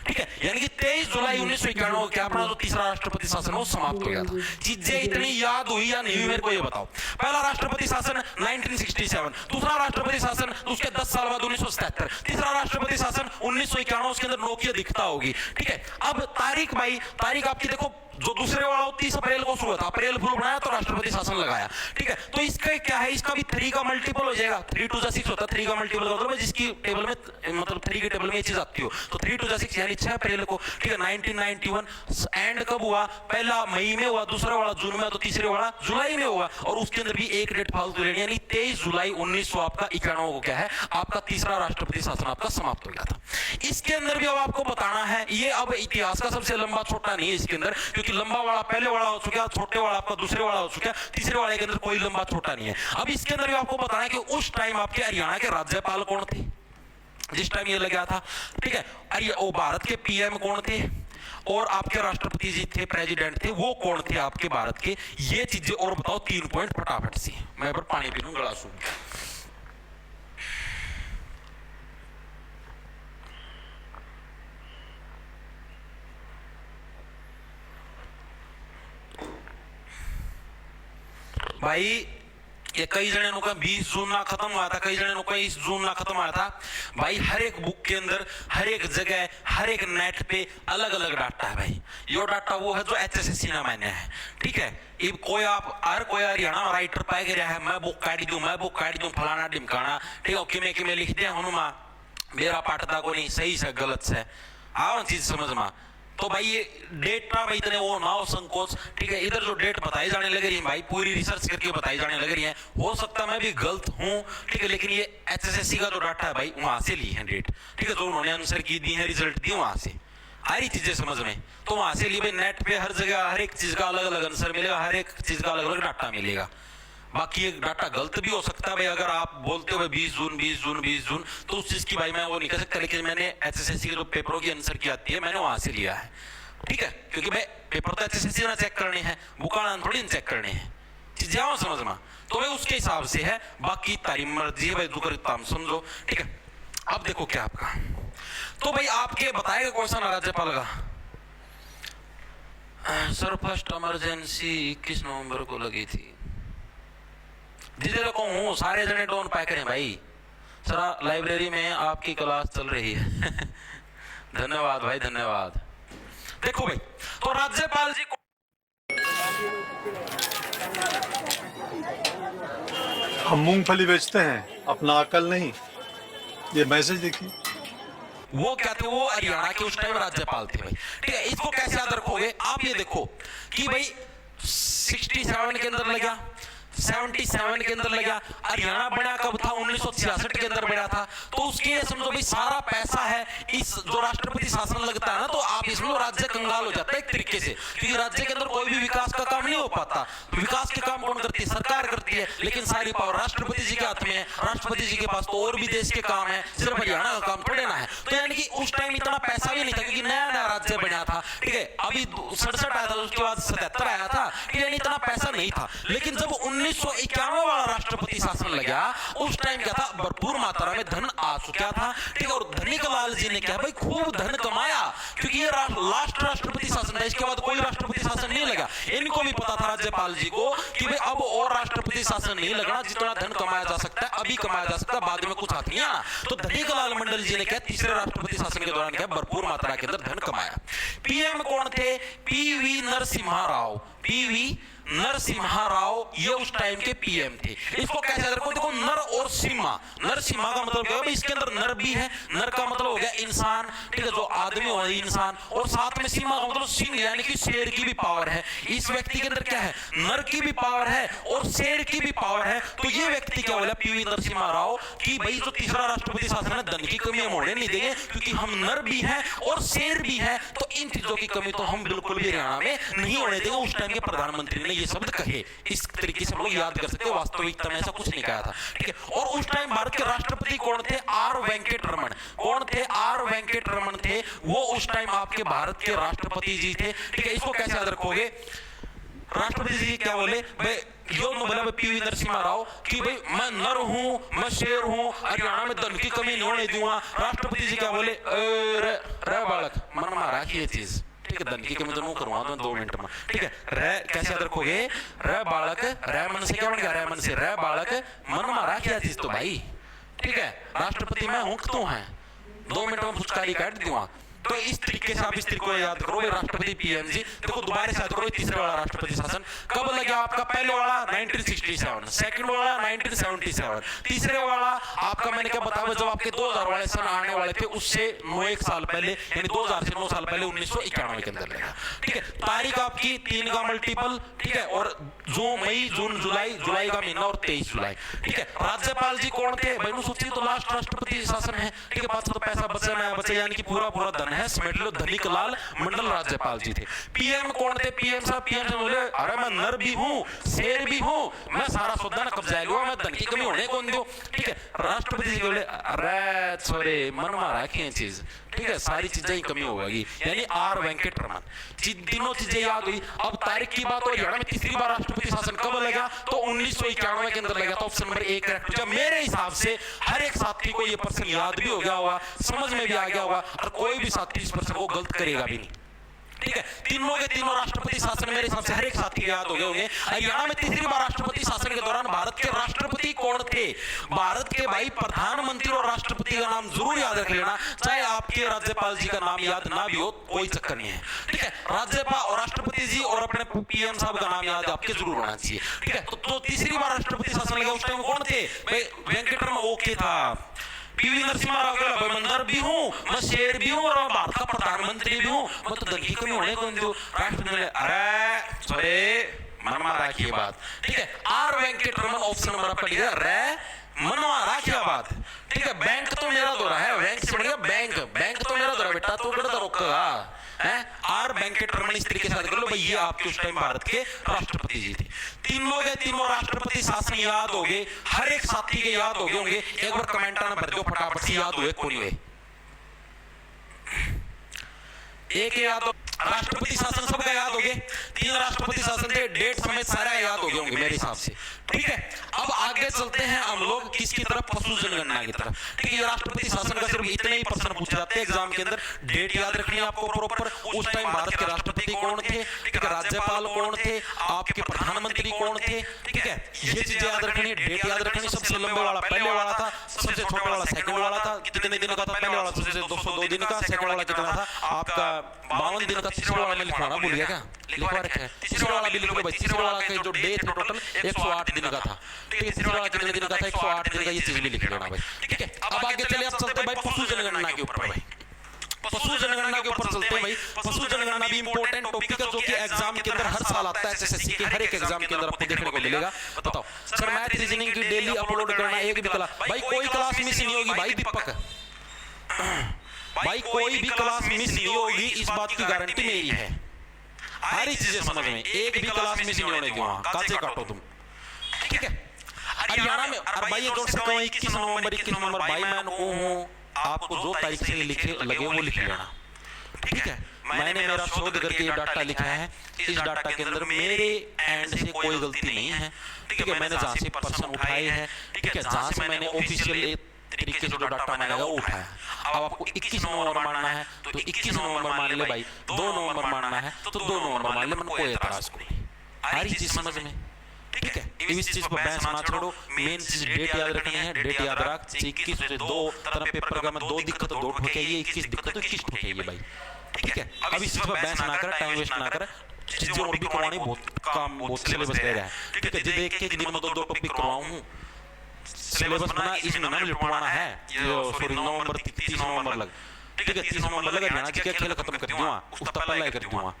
ठीक है। यानी कि 23 जुलाई 1991 क्या अपना जो तीसरा राष्ट्रपति शासन वो समाप्त हो गया था। चीजें इतनी याद हुई या नहीं हुई मेरे को ये बताओ। पहला राष्ट्रपति शासन 1967, दूसरा राष्ट्रपति शासन उसके 10 साल बाद 1977, तीसरा राष्ट्रपति शासन 1991, उसके अंदर नोकिया दिखता होगी, ठीक है। अब तारीख भाई, तारीख आपकी देखो, जो दूसरे वाला 30 अप्रैल को शुरू था, अप्रैल फूल बनाया तो राष्ट्रपति शासन लगाया, ठीक है। तो इसका क्या है, इसका भी 3 का मल्टीपल हो जाएगा, 3 2 6 होता है, 3 का मल्टीपल का मतलब जिसकी टेबल में मतलब 3 की टेबल में ये चीज आती हो, तो 3 2 6 यानी 6 अप्रैल को, ठीक है। 1991 एंड कब हुआ, पहला मई में हुआ, दूसरा वाला जून में, तो तीसरे वाला जुलाई में हुआ, और उसके अंदर भी एक डेट फालतू लेनी, यानी 23 जुलाई 1991 को क्या है आपका तीसरा राष्ट्रपति शासन आपका समाप्त हो गया था। इसके अंदर भी अब आपको बताना है, ये अब इतिहास का सबसे लंबा छोटा नहीं है इसके अंदर, क्योंकि लंबा वाला पहले वाला हो चुका, छोटे वाला आपका दूसरे वाला हो चुका, तीसरे वाले के अंदर कोई लंबा छोटा नहीं है। अब इसके अंदर भी आपको बताना है कि उस टाइम आपके हरियाणा के राज्यपाल कौन थे जिस टाइम ये लगा था, ठीक है। वो भारत के पीएम कौन थे, और आपके राष्ट्रपति जी थे, प्रेसिडेंट थे, वो कौन थे आपके भारत के, ये चीजें और बताओ 3 पॉइंट फटाफट से। मैं पर पानी पी लूं, गला सूख। भाई ये कई जने का 20 जून ना खत्म हुआ था, कई जने का 20 जून ना खत्म हुआ था। भाई हर एक बुक के अंदर, हर एक जगह, हर एक नेट पे अलग अलग डाटा है भाई। ये डाटा वो है जो HSSC ने मान्य है, ठीक है। अब कोई आप हर कोई हरियाणा राइटर पाए गया है, मैं बुक काट दूं, मैं बुक काट दूं, फलाना ढिमकाना, ठीक है। किमें किमें लिख दिया हनुमा मेरा पाटता को नहीं, सही से गलत से आओ चीज समझ में। तो भाई ये डेट ना भाई इतने वो ना हो संकोच, ठीक है। इधर जो डेट बताई जाने लग रही है भाई, पूरी रिसर्च करके बताई जाने लग रही है, हो सकता मैं भी गलत हूं, ठीक है, लेकिन ये HSSC का जो डाटा है भाई वहां से ली है डेट, ठीक है। जो उन्होंने आंसर की दी है, रिजल्ट दी वहां से, सारी चीजें समझ में, तो वहां से ली भाई। नेट पे हर जगह हर एक चीज का अलग अलग आंसर मिलेगा, हर एक चीज का अलग अलग डाटा मिलेगा। बाकी ये डाटा गलत भी हो सकता है भाई, अगर आप बोलते हो 20 जून 20 जून 20 जून, तो उस चीज की भाई मैं वो नहीं कह सकता, लेकिन मैंने HSSC के जो पेपरों की आंसर की आती है मैंने वहां से लिया है, ठीक है। क्योंकि भाई पेपर तो HSSC ना चेक करने हैं, बुकाना थोड़ी चेक करने हैं, चीजें आओ समझ में, तो भाई उसके हिसाब से है। बाकी तारी मर्जी है भाई, जो करता हम समझो, ठीक है। अब देखो क्या आपका, तो भाई आपके बताएगा कौन सा राज्यपाल का सर फर्स्ट इमरजेंसी 21 नवंबर को लगी थी। जिधर को हूँ सारे जने डोन पैक करें भाई, सर लाइब्रेरी में आपकी क्लास चल रही है। धन्यवाद भाई, धन्यवाद। देखो भाई, तो राज्यपाल जी को हम मूंगफली बेचते हैं, अपना अकल नहीं। ये मैसेज देखिए, वो क्या थे, वो हरियाणा के उस टाइम राज्यपाल थे भाई, ठीक है। इसको कैसे याद रखोगे आप, ये देखो कि भाई 67 के अंदर लगा, 77 के अंदर लगा, हरियाणा बना कब था, 1966 के अंदर बना था। तो उसके समझो भाई सारा पैसा है इस जो राष्ट्रपति शासन लगता है ना, तो आप इसमें राज्य कंगाल हो जाता है एक तरीके से, क्योंकि राज्य के अंदर कोई भी विकास का काम नहीं हो पाता। विकास के काम कौन करती है, सरकार करती है, लेकिन सारी पावर राष्ट्रपति जी के हाथ में है। राष्ट्रपति जी के पास तो और भी देश के काम है, सिर्फ हरियाणा का काम थोड़े ना है। तो यानी कि उस टाइम इतना पैसा भी नहीं था, क्योंकि नया नया राज्य बना था, ठीक है। अभी 67 आया था, उसके बाद 77 आया था, यानी इतना पैसा नहीं था। लेकिन जब 1991 वाला राष्ट्रपति शासन लगा, उस टाइम क्या था, भरपूर मात्रा में धन आ चुका था, ठीक है। और धनिक लाल जी ने क्या भाई खूब धन कमाया, क्योंकि ये लास्ट राष्ट्रपति शासन था, इसके बाद कोई राष्ट्रपति शासन नहीं लगा। इनको भी पता था राज्यपाल जी को कि भाई अब और राष्ट्रपति शासन नहीं लगना, जितना धन कमाया जा सकता है अभी कमाया जा सकता है, बाद में कुछ हाथ नहीं आना। तो धनिक लाल मंडल जी ने क्या तीसरे राष्ट्रपति शासन के दौरान क्या भरपूर मात्रा के अंदर धन कमाया। पीएम कौन थे, PV नरसिम्हा राव, PV नरसिम्हा राव, ये उस टाइम के पीएम थे। इसको कैसे देखो, देखो नर और सिम्हा, नरसिम्हा का मतलब क्या है, इसके अंदर नर भी है, नर का मतलब हो गया इंसान, ठीक है, जो आदमी हो इंसान, और साथ में सिम्हा का मतलब सिंह, यानी कि शेर की भी पावर है। इस व्यक्ति के अंदर क्या है, नर की भी पावर है और शेर की भी पावर है। तो ये व्यक्ति क्या बोला PV नरसिम्हा राव कि भाई जो तीसरा राष्ट्रपति शासन है, धन की कमी हम होने नहीं देंगे, क्योंकि हम नर भी हैं और शेर भी है, तो इन चीजों की कमी तो हम बिल्कुल भी हरियाणा में नहीं होने देंगे। उस टाइम के प्रधानमंत्री ने ये शब्द कहे, इस तरीके से हम लोग याद कर सकते हैं, वास्तविकता में ऐसा कुछ नहीं कहा था, ठीक है। और उस टाइम भारत के राष्ट्रपति कौन थे, R वेंकटरमण, कौन थे, R वेंकटरमण थे, वो उस टाइम आपके भारत के राष्ट्रपति जी थे, ठीक है। इसको कैसे याद रखोगे, राष्ट्रपति जी क्या बोले भाई, यो बोला PV नरसिम्हा राव कि भाई मैं नर हूं, मैं शेर हूं, हरियाणा में धन की कमी नहीं होने दूंगा। राष्ट्रपति जी क्या बोले, रे बालक मन मारा की ये चीज, ठीक है, धन की कमी तो नो करवा दो 2 मिनट में, ठीक है। रह कैसे याद रखोगे, रह बालक, रह मन से क्या बन गया, रह मन से रह बालक मन मारा क्या चीज तो भाई, ठीक है। राष्ट्रपति मैं हूं तो है, 2 मिनट में फुचकारी काट दूंगा। तो इस तरीके से आप इस तरीके को याद करो, राष्ट्रपति पीएमजी। देखो दोबारा से याद करो, तीसरे वाला राष्ट्रपति शासन कब लगा आपका, पहले वाला 1967, सेकंड वाला 1977, तीसरे वाला आपका मैंने क्या बताया, जब आपके 2000 वाले सन आने वाले थे उससे 9 साल पहले, यानी 2000 से 9 साल पहले 1991 के अंदर लगा, ठीक है। तारीख आपकी 3 का मल्टीपल, ठीक है, और जो मई जून जुलाई, जुलाई का महीना और 23 जुलाई, ठीक है। राज्यपाल जी कौन थे भाई, सोचिए तो लास्ट राष्ट्रपति शासन है, ठीक है। पास तो पैसा बचा ना बचा, यानी कि पूरा पूरा धन है, समेट लो। धनिक लाल मंडल राज्यपाल जी थे। पीएम कौन थे, पीएम साहब, पीएम से बोले अरे मैं नर भी हूं, शेर भी हूं, मैं सारा सौदा ना कब्जा लूंगा, मैं धन की कमी होने कौन दो, ठीक है। राष्ट्रपति जी बोले अरे छोरे मन मारा क्या चीज, ठीक है, सारी चीजें ही कमी होगी, यानी आर वेंकट रमन। तीनों चीजें याद हुई। अब तारीख की बात हो, हरियाणा में तीसरी बार राष्ट्रपति शासन कब लगा, तो 1991 के अंदर लगा। तो ऑप्शन नंबर 1 करेक्ट हो। मेरे हिसाब से हर एक साथी को ये प्रश्न याद भी हो गया होगा, समझ में भी आ गया होगा, और कोई भी साथी इस प्रश्न को गलत करेगा भी नहीं, ठीक है। तीनों के तीनों राष्ट्रपति शासन मेरे हिसाब से हर एक साथी याद हो गए होंगे। हरियाणा में तीसरी बार राष्ट्रपति शासन के दौरान भारत के राष्ट्रपति कौन थे, भारत के भाई प्रधानमंत्री और राष्ट्रपति का नाम जरूर याद रख लेना, चाहे आपके राज्यपाल जी का नाम याद ना भी हो कोई चक्कर नहीं है, ठीक है। राज्यपाल और राष्ट्रपति जी और अपने पीएम साहब का नाम याद आपके जरूर होना चाहिए, ठीक है। तो तीसरी बार राष्ट्रपति शासन लगा, उस टाइम कौन थे भाई, वेंकटरमन ओके था, पीवी नरसिम्हा राव का बंदर भी हूं, मैं शेर भी हूं, और भारत का प्रधानमंत्री भी हूं, मैं तो धन की कमी होने कौन दो। राष्ट्रपति ने अरे सॉरी मन मारा की बात, ठीक है। R Venkat Raman option number आपका लिखा रे मन मारा क्या बात, ठीक है। बैंक तो मेरा दौरा है, बैंक से बढ़िया बैंक, बैंक तो मेरा दौरा बेटा, तो बेटा रोकेगा है। आर वेंकट रमन इस तरीके से याद कर लो भाई, ये आपके उस टाइम भारत के राष्ट्रपति जी थे। तीनों के तीनों राष्ट्रपति शासन याद हो गए, हर एक साथी के याद हो गए होंगे। एक बार कमेंट आना भर दो फटाफट से, याद हुए कौन हुए, एक याद हो। राष्ट्रपति शासन सबका याद हो गए, 3 राष्ट्रपति शासन थे, डेट समेत सारा याद हो गए होंगे मेरे हिसाब से, ठीक है। अब आगे चलते हैं हम लोग किसकी तरफ, पशु जनगणना की तरफ, ठीक है। राष्ट्रपति शासन का सिर्फ इतने ही प्रश्न पूछे जाते हैं एग्जाम के अंदर, डेट याद रखनी है आपको प्रॉपर, उस टाइम भारत के राष्ट्रपति कौन थे, ठीक है, राज्यपाल कौन थे, आपके प्रधानमंत्री कौन थे, ठीक है। ये चीजें याद रखनी है, डेट याद रखनी। सबसे लंबे वाला पहले वाला था, सबसे छोटा वाला सेकंड वाला था, कितने दिन का था पहले वाला, 202 दिन का, सेकंड वाला कितना था आपका 52 दिन का, तीसरे वाला में लिखवाना भूल गया क्या, लिखवा रखा है, तीसरे वाला भी लिख लो भाई। तीसरे वाला का जो डे थे टोटल 108 दिन का था, ठीक है। तीसरे वाला कितने दिन का था, 108 दिन का, ये चीज भी लिख लेना भाई, ठीक है। अब आगे चले, अब चलते भाई पशु जनगणना के ऊपर भाई, पशु जनगणना के ऊपर चलते हैं भाई। पशु जनगणना भी इंपॉर्टेंट टॉपिक है, जो कि एग्जाम के अंदर हर साल आता है, एसएससी के हर एक एग्जाम के अंदर आपको देखने को मिलेगा। बताओ सर, मैथ रीजनिंग की डेली अपलोड करना, एक भी क्लास भाई, कोई क्लास मिस नहीं होगी भाई, दीपक भाई, कोई भी क्लास मिस नहीं होगी, इस बात की गारंटी मेरी है। हर एक चीजें समझ में, एक भी क्लास मिस नहीं होने दूंगा, काचे काटो तुम, ठीक है। हरियाणा में और भाई ये जोड़ सकता हूँ 21 नवंबर भाई मैं हूँ, आपको जो तारीख से लिखे लगे वो लिख लेना, ठीक है। मैंने मेरा शोध करके ये डाटा लिखा है, इस डाटा के अंदर मेरे एंड से कोई गलती नहीं है, ठीक है। मैंने जहां से प्रश्न उठाए हैं, ठीक है, जहां से मैंने ऑफिशियल तरीके से जो डाटा मैंने वो उठाया। अब आपको 21 नवंबर मानना है तो 21 नवंबर मान ले भाई, 2 नवंबर मानना है तो 2 नवंबर मान ले, मन कोई एतराज नहीं, हर चीज समझ में, ठीक है। इस चीज पर बहस ना छोड़ो, मेन चीज डेट याद रखनी है, डेट याद रख। 21 से 2 तरह पेपर का में 2 दिक्कत 2 ठोकेगी, 21 दिक्कत तो 21 ठोकेगी भाई, ठीक है। अब इस चीज पर बहस ना कर, टाइम वेस्ट ना कर, चीजें और भी करवानी, बहुत काम, बहुत सिलेबस दे रहा है, ठीक है। जी देख के दिन में 2 टॉपिक करवाऊं हूं, सिलेबस बना इस महीने में लिखवाना है, सॉरी नवंबर 30 नवंबर लग, ठीक है। 30 नवंबर लग हरियाणा जी का खेल खत्म कर दूंगा, उसका पहले कर दूंगा,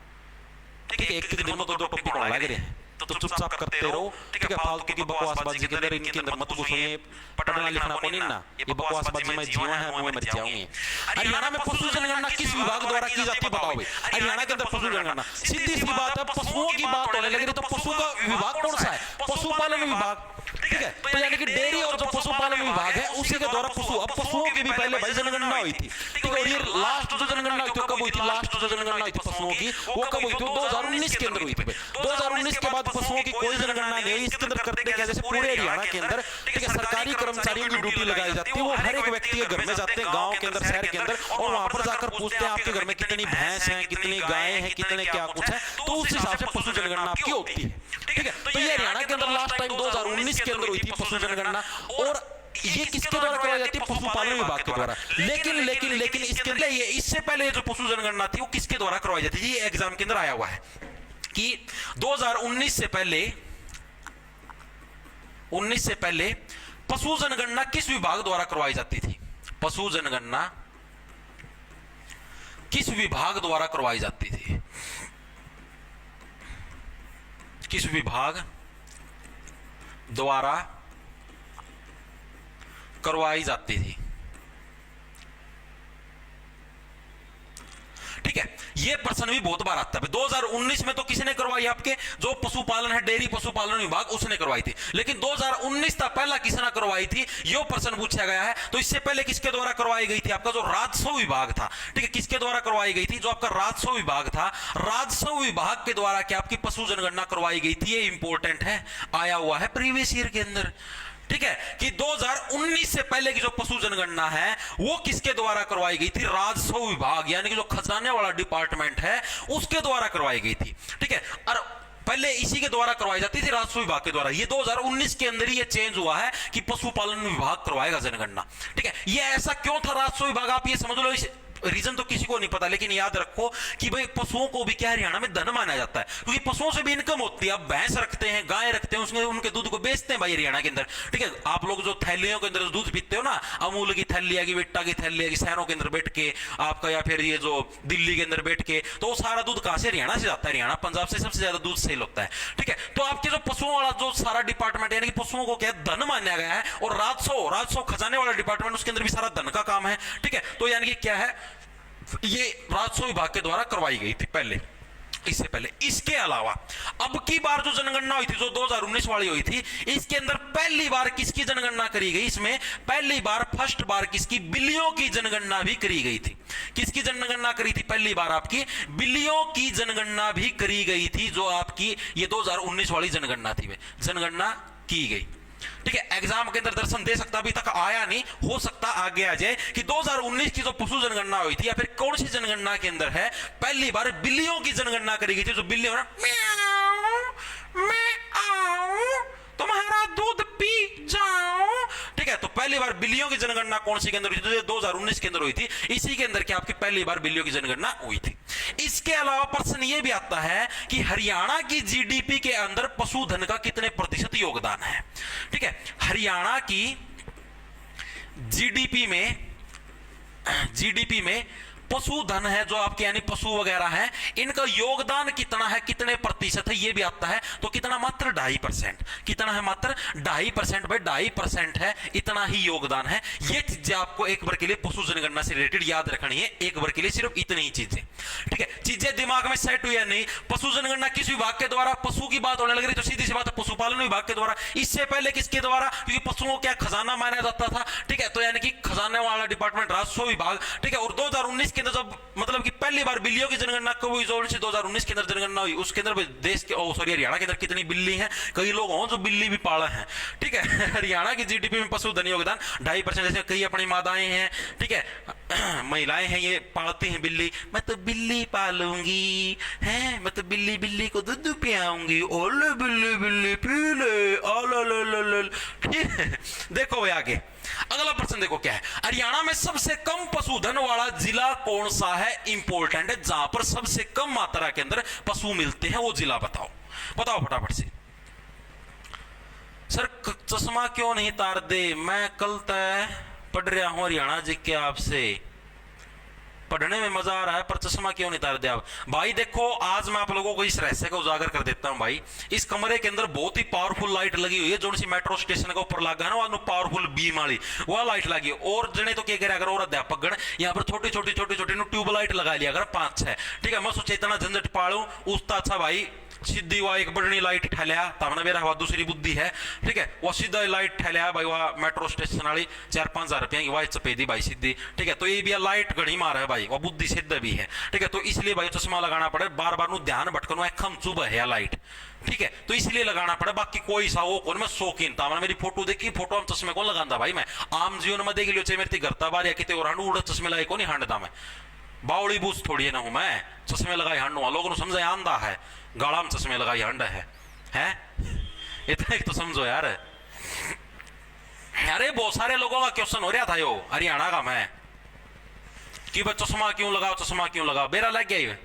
ठीक है। एक दिन में 2 टॉपिक लग रहे हैं, तो चुपचाप करते रहो, ठीक है। फालतू की बकवासबाजी के अंदर इनके अंदर मत घुसिए, पढ़ना लिखना को नहीं ना, ये बकवासबाजी में जीवा है, मैं मर जाऊंगी। हरियाणा में पशु जनगणना किस विभाग द्वारा की जाती है बताओ भाई। हरियाणा के अंदर पशु जनगणना, सीधी सी बात है, पशुओं की बात होने लगी तो पशु का विभाग कौन सा है, पशुपालन विभाग, ठीक है। तो यानी कि डेयरी और जो पशुपालन विभाग है उसी के द्वारा पशु, अब पशुओं की भी पहले भाई जनगणना हुई थी, ठीक है। और ये लास्ट जो जनगणना हुई थी कब हुई थी, लास्ट जो जनगणना हुई थी पशुओं की वो कब हुई थी, 2019 के अंदर हुई थी। 2019 के बाद पशुओं की कोई जनगणना नहीं हुई। इसके अंदर करते क्या, जैसे पूरे हरियाणा के अंदर, ठीक है, सरकारी कर्मचारियों की ड्यूटी लगाई जाती है, वो हर एक व्यक्ति के घर में जाते हैं, गांव के अंदर, शहर के अंदर, और वहां पर जाकर पूछते हैं आपके घर में कितने कितनी भैंस है, कितनी गायें हैं, कितने क्या कुछ है, तो उस हिसाब से पशु जनगणना आपकी होती है। ठीक है, तो ये हरियाणा के अंदर लास्ट टाइम 2019 के अंदर हुई थी पशु जनगणना, और ये किसके द्वारा करवाई जाती है? पशुपालन विभाग के द्वारा। लेकिन इसके अंदर ये इससे पहले जो पशु जनगणना थी वो किसके द्वारा करवाई जाती थी? ये एग्जाम के अंदर आया हुआ है कि 2019 से पहले पशु जनगणना किस विभाग द्वारा करवाई जाती थी? पशु जनगणना किस विभाग द्वारा करवाई जाती थी? किस विभाग द्वारा करवाई जाती थी? ठीक है, ये प्रश्न भी बहुत बार आता है। 2019 में तो किसने करवाई? आपके जो पशुपालन है, डेयरी पशुपालन विभाग, उसने करवाई थी। लेकिन 2019 तक पहला किसने करवाई थी, ये प्रश्न पूछा गया है। तो इससे पहले किसके द्वारा करवाई गई थी? आपका जो राजस्व विभाग था। ठीक है, किसके द्वारा करवाई गई थी? जो आपका राजस्व विभाग था, राजस्व विभाग के द्वारा क्या आपकी पशु जनगणना करवाई गई थी। ये इंपॉर्टेंट है, आया हुआ है प्रीवियस ईयर के अंदर। ठीक है, कि 2019 से पहले की जो पशु जनगणना है वो किसके द्वारा करवाई गई थी? राजस्व विभाग, यानी कि जो खजाने वाला डिपार्टमेंट है उसके द्वारा करवाई गई थी। ठीक है, और पहले इसी के द्वारा करवाई जाती थी, राजस्व विभाग के द्वारा। ये 2019 के अंदर ही ये चेंज हुआ है कि पशुपालन विभाग करवाएगा जनगणना। ठीक है, ये ऐसा क्यों था राजस्व विभाग? आप ये समझ लो, रीजन तो किसी को नहीं पता, लेकिन याद रखो कि भाई पशुओं को भी क्या हरियाणा में धन माना जाता है, क्योंकि पशुओं से भी इनकम होती है। अब भैंस रखते हैं, गाय रखते हैं, उसमें उनके दूध को बेचते हैं भाई हरियाणा के अंदर। ठीक है, आप लोग जो थैलियों के अंदर दूध पीते हो ना, अमूल की थैली है, विट्टा की थैली है, शहरों के अंदर बैठ के आपका, या फिर ये जो दिल्ली के अंदर बैठ के, तो वो सारा दूध कहां से? हरियाणा से जाता है। हरियाणा पंजाब से सबसे ज्यादा दूध सेल होता है। ठीक है, तो आपके जो पशुओं वाला जो सारा डिपार्टमेंट, यानी कि पशुओं को क्या धन माना गया है, और राजस्व खजाने वाला डिपार्टमेंट, उसके अंदर भी सारा धन का काम है। ठीक है, तो यानी कि क्या है, ये राजस्व विभाग के द्वारा करवाई गई थी पहले, इससे पहले। इसके अलावा अब की बार जो जनगणना हुई थी, जो 2019 वाली हुई थी, इसके अंदर पहली बार किसकी जनगणना करी गई? इसमें पहली बार, फर्स्ट बार किसकी? बिल्लियों की जनगणना भी करी गई थी। किसकी जनगणना करी थी? पहली बार आपकी बिल्लियों की जनगणना भी करी गई थी। जो आपकी ये 2019 वाली जनगणना थी, जनगणना की गई। ठीक है, एग्जाम के अंदर दर्शन दे सकता, अभी तक आया नहीं, हो सकता आगे आ जाए कि 2019 की जो पशु जनगणना हुई थी, या फिर कौन सी जनगणना के अंदर है पहली बार बिल्लियों की जनगणना करी गई थी। जो बिल्ली हो ना, मैं आऊं तुम्हारा दूध पी जाऊं। ठीक है, तो पहली बार बिल्लियों की जनगणना कौन सी के अंदर हुई थी? 2019 के अंदर हुई थी। इसी के अंदर क्या आपकी पहली बार बिल्लियों की जनगणना हुई थी। इसके अलावा प्रश्न यह भी आता है कि हरियाणा की जीडीपी के अंदर पशुधन का कितने प्रतिशत योगदान है? ठीक है, हरियाणा की जीडीपी में पशुधन है, जो आपके यानी पशु वगैरह है, इनका योगदान कितना है, कितने प्रतिशत है, ये भी आता है। तो कितना? मात्र 2.5%। कितना है? मात्र 2.5%। भाई 2.5% है, इतना ही योगदान है। ये चीजें आपको एक बार के लिए पशु जनगणना से रिलेटेड याद रखनी है, एक बार के लिए सिर्फ इतनी ही चीजें। ठीक है, चीजें दिमाग में सेट हुई है नहीं? पशु जनगणना किस विभाग के द्वारा? पशु की बात होने लग रही तो सीधी सी बात है, पशुपालन विभाग के द्वारा। इससे पहले किसके द्वारा? क्योंकि पशुओं को क्या खजाना माना जाता था। ठीक है, तो यानी कि खजाने वाला डिपार्टमेंट, राजस्व विभाग। ठीक है, और 2019 के अंदर जब मतलब कि पहली बार बिल्लियों की जनगणना कब हुई? 2019 के अंदर जनगणना हुई। उसके अंदर देश के हरियाणा के अंदर कितनी बिल्ली हैं? कई लोग हों जो बिल्ली भी पाले हैं। ठीक है, हरियाणा की जीडीपी में पशुधन योगदान 2.5%। जैसे कई अपनी माताएं हैं, ठीक है, महिलाएं हैं, ये पालती हैं बिल्ली। मैं तो बिल्ली पालूंगी, हैं, मैं तो बिल्ली को दूध पियाऊंगी, ओले बिल्ली बिल्ली पी ले, ओले। ठीक है, देखो भाई आगे अगला प्रश्न देखो क्या है। हरियाणा में सबसे कम पशुधन वाला जिला कौन सा है? इंपॉर्टेंट है, जहां पर सबसे कम मात्रा के अंदर पशु मिलते हैं, वो जिला बताओ फटाफट से। सर चश्मा क्यों नहीं तार दे? मैं कल तय पढ़ रहा हूं हरियाणा जी के, आपसे पढ़ने में मजा आ रहा है, पर चश्मा क्यों नहीं तार दिया आप? भाई देखो, आज मैं आप लोगों को इस रहस्य को उजागर कर देता हूं भाई। इस कमरे के अंदर बहुत ही पावरफुल लाइट लगी हुई है, जो सी मेट्रो स्टेशन के ऊपर लगा है ना, पावरफुल बीम वाली वह लाइट लगी है। और जने तो क्या करे, अगर और अध्यापक गण यहाँ पर छोटी छोटी ट्यूब लाइट लगा लिया अगर 5-6। ठीक है, मैं सोचे इतना झंझट पालू, उसका अच्छा भाई सीधी वह एक बड़ी लाइट ठहलिया, तमने मेरा वह दूसरी बुद्धि है। ठीक है, वह सीधा लाइट ठहलिया भाई, वह मेट्रो स्टेशन वाली 4-5 हजार रुपया की वह चपेदी भाई सीधी। ठीक है, तो ये भी लाइट घड़ी मार है भाई, वह बुद्धि सिद्ध भी है। ठीक है, तो इसलिए भाई चश्मा लगाना पड़े, बार बार ध्यान भटकन खम चुभ है लाइट। ठीक है, तो इसलिए लगाना पड़े, बाकी कोई सा वो कौन, मैं शौकीन था। मैंने मेरी फोटो देखी, फोटो में चश्मे कौन लगाता भाई? मैं आम जीवन में देख लियो, चाहे मेरी घरता बार या कितने और उड़ा चश्मे लगे कौन हांडता मैं। बावड़ी बूझ थोड़ी ना हूं मैं, चश्मे लगाई हंड हुआ, लोगों ने समझे आंधा है, गाड़ा में चश्मे लगाई हंड है इतना एक तो समझो यार। अरे बहुत सारे लोगों का क्वेश्चन हो रहा था यो हरियाणा का मैं कि भाई चश्मा क्यों लगाओ, चश्मा क्यों लगाओ, बेरा लग गया ये।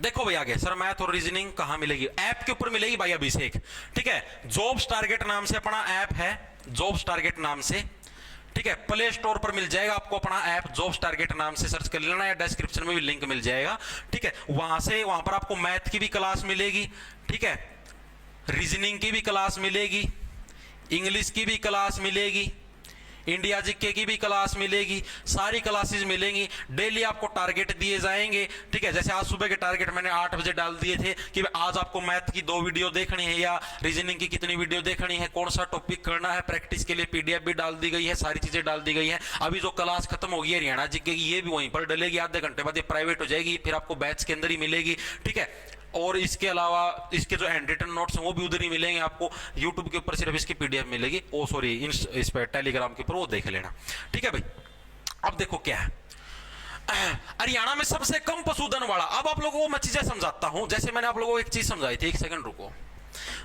देखो भाई आगे सर मैथ और रीजनिंग कहां मिलेगी, ऐप के ऊपर मिलेगी भाई अभिषेक, ठीक है। जॉब्स टारगेट नाम से अपना ऐप है, जॉब्स टारगेट नाम से, ठीक है। प्ले स्टोर पर मिल जाएगा आपको अपना ऐप, जॉब्स टारगेट नाम से सर्च कर लेना, या डिस्क्रिप्शन में भी लिंक मिल जाएगा, ठीक है। वहां पर आपको मैथ की भी क्लास मिलेगी, ठीक है, रीजनिंग की भी क्लास मिलेगी, इंग्लिश की भी क्लास मिलेगी, इंडिया जीके की भी क्लास मिलेगी, सारी क्लासेस मिलेंगी। डेली आपको टारगेट दिए जाएंगे, ठीक है। जैसे आज सुबह के टारगेट मैंने 8 बजे डाल दिए थे कि आज आपको मैथ की 2 वीडियो देखनी है या रीजनिंग की कितनी वीडियो देखनी है, कौन सा टॉपिक करना है, प्रैक्टिस के लिए पीडीएफ भी डाल दी गई है, सारी चीजें डाल दी गई है। अभी जो क्लास खत्म होगी हरियाणा जीके की, ये भी वहीं पर डलेगी, आधे घंटे बाद ये प्राइवेट हो जाएगी, फिर आपको बैच के अंदर ही मिलेगी, ठीक है। और इसके अलावा इसके जो हैंड रिटन नोट्स हैं वो भी उधर ही मिलेंगे आपको, यूट्यूब के ऊपर सिर्फ इसकी पीडीएफ मिलेगी, ओ सॉरी इस पर टेलीग्राम के ऊपर वो देख लेना, ठीक है भाई। अब देखो क्या है हरियाणा में सबसे कम पशुधन वाला, अब आप लोगों को मैं चीजें समझाता हूं। जैसे मैंने आप लोगों को एक चीज समझाई थी, एक सेकंड रुको,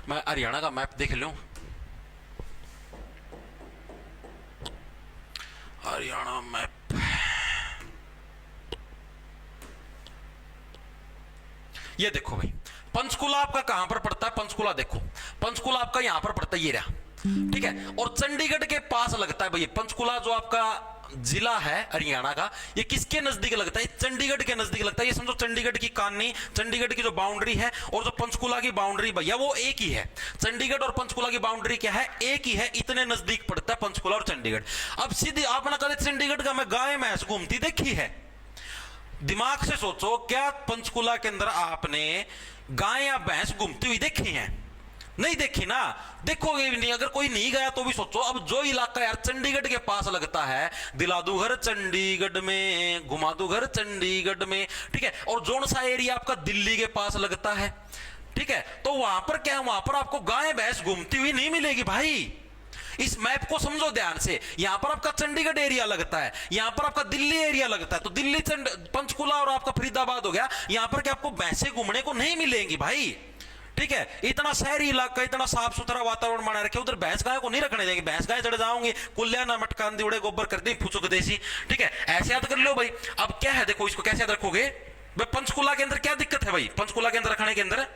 मैं हरियाणा का मैप देख लूं। हरियाणा मैप, ये देखो भाई पंचकुला आपका कहां पर पड़ता है, पंचकुला देखो, पंचकुला आपका यहां पर पड़ता है, ये रहा, ठीक है। और चंडीगढ़ के पास लगता है भाई पंचकुला, जो आपका जिला है हरियाणा का, ये किसके नजदीक लगता है, चंडीगढ़ के नजदीक लगता है। ये समझो चंडीगढ़ की काननी, चंडीगढ़ की जो बाउंड्री है और जो पंचकुला की बाउंड्री भैया वो एक ही है। चंडीगढ़ और पंचकुला की बाउंड्री क्या है, एक ही है, इतने नजदीक पड़ता है पंचकुला और चंडीगढ़। अब सीधी आपने कहा चंडीगढ़ का मैं गाय भैंस घूमती देखी है, दिमाग से सोचो, क्या पंचकुला के अंदर आपने गाय या भैंस घूमती हुई देखी है? नहीं देखी ना, देखोगे भी नहीं। अगर कोई नहीं गया तो भी सोचो, अब जो इलाका यार चंडीगढ़ के पास लगता है, दिला दू घर चंडीगढ़ में, घुमा दू घर चंडीगढ़ में, ठीक है। और जोन सा एरिया आपका दिल्ली के पास लगता है, ठीक है। तो वहां पर क्या है, वहां पर आपको गाय भैंस घूमती हुई नहीं मिलेगी भाई। इस मैप को समझो ध्यान से, यहां पर आपका चंडीगढ़ एरिया लगता है, यहां पर आपका दिल्ली एरिया लगता है, तो दिल्ली पंचकुला और आपका फरीदाबाद हो गया, यहां पर क्या आपको भैंसे घूमने को नहीं मिलेंगी भाई, ठीक है। इतना शहरी इलाका, इतना साफ सुथरा वातावरण बना रखे, उधर भैंस गाय को नहीं रखने देंगे, भैंस गाय चढ़ जाओगे, कुल्ल्या ना मटकान दिवड़े गोबर कर दी फुचुक देसी, ठीक है। ऐसे याद कर लो भाई। अब क्या है, देखो इसको कैसे याद रखोगे भाई, पंचकुला के अंदर क्या दिक्कत है भाई, पंचकुला के अंदर रखने के अंदर,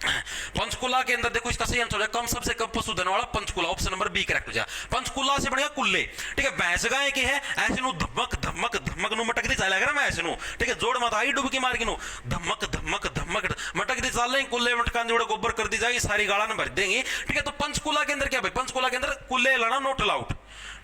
पंचकुला के अंदर देखो इसका सही आंसर है कम, सबसे कम पशुधन वाला Panchkula, option number B correct हो जाए। पंचकुला से बढ़िया कुल्ले, ठीक है। भैंस गाय की है, ऐसे नु धमक धमक धमक नु मटक दी चला लग रहा मैं ऐसे नु, ठीक है। जोड़ मत आई डुबकी मार के नु धमक धमक धमक मटक दी चल रही, कुल्ले मटकान जोड़े गोबर कर दी जाएगी, सारी गाड़ा न भर देंगे, ठीक है। तो पंचकुला के अंदर क्या भाई, पंचकुला के अंदर कुल्ले लाना नोट अलाउड,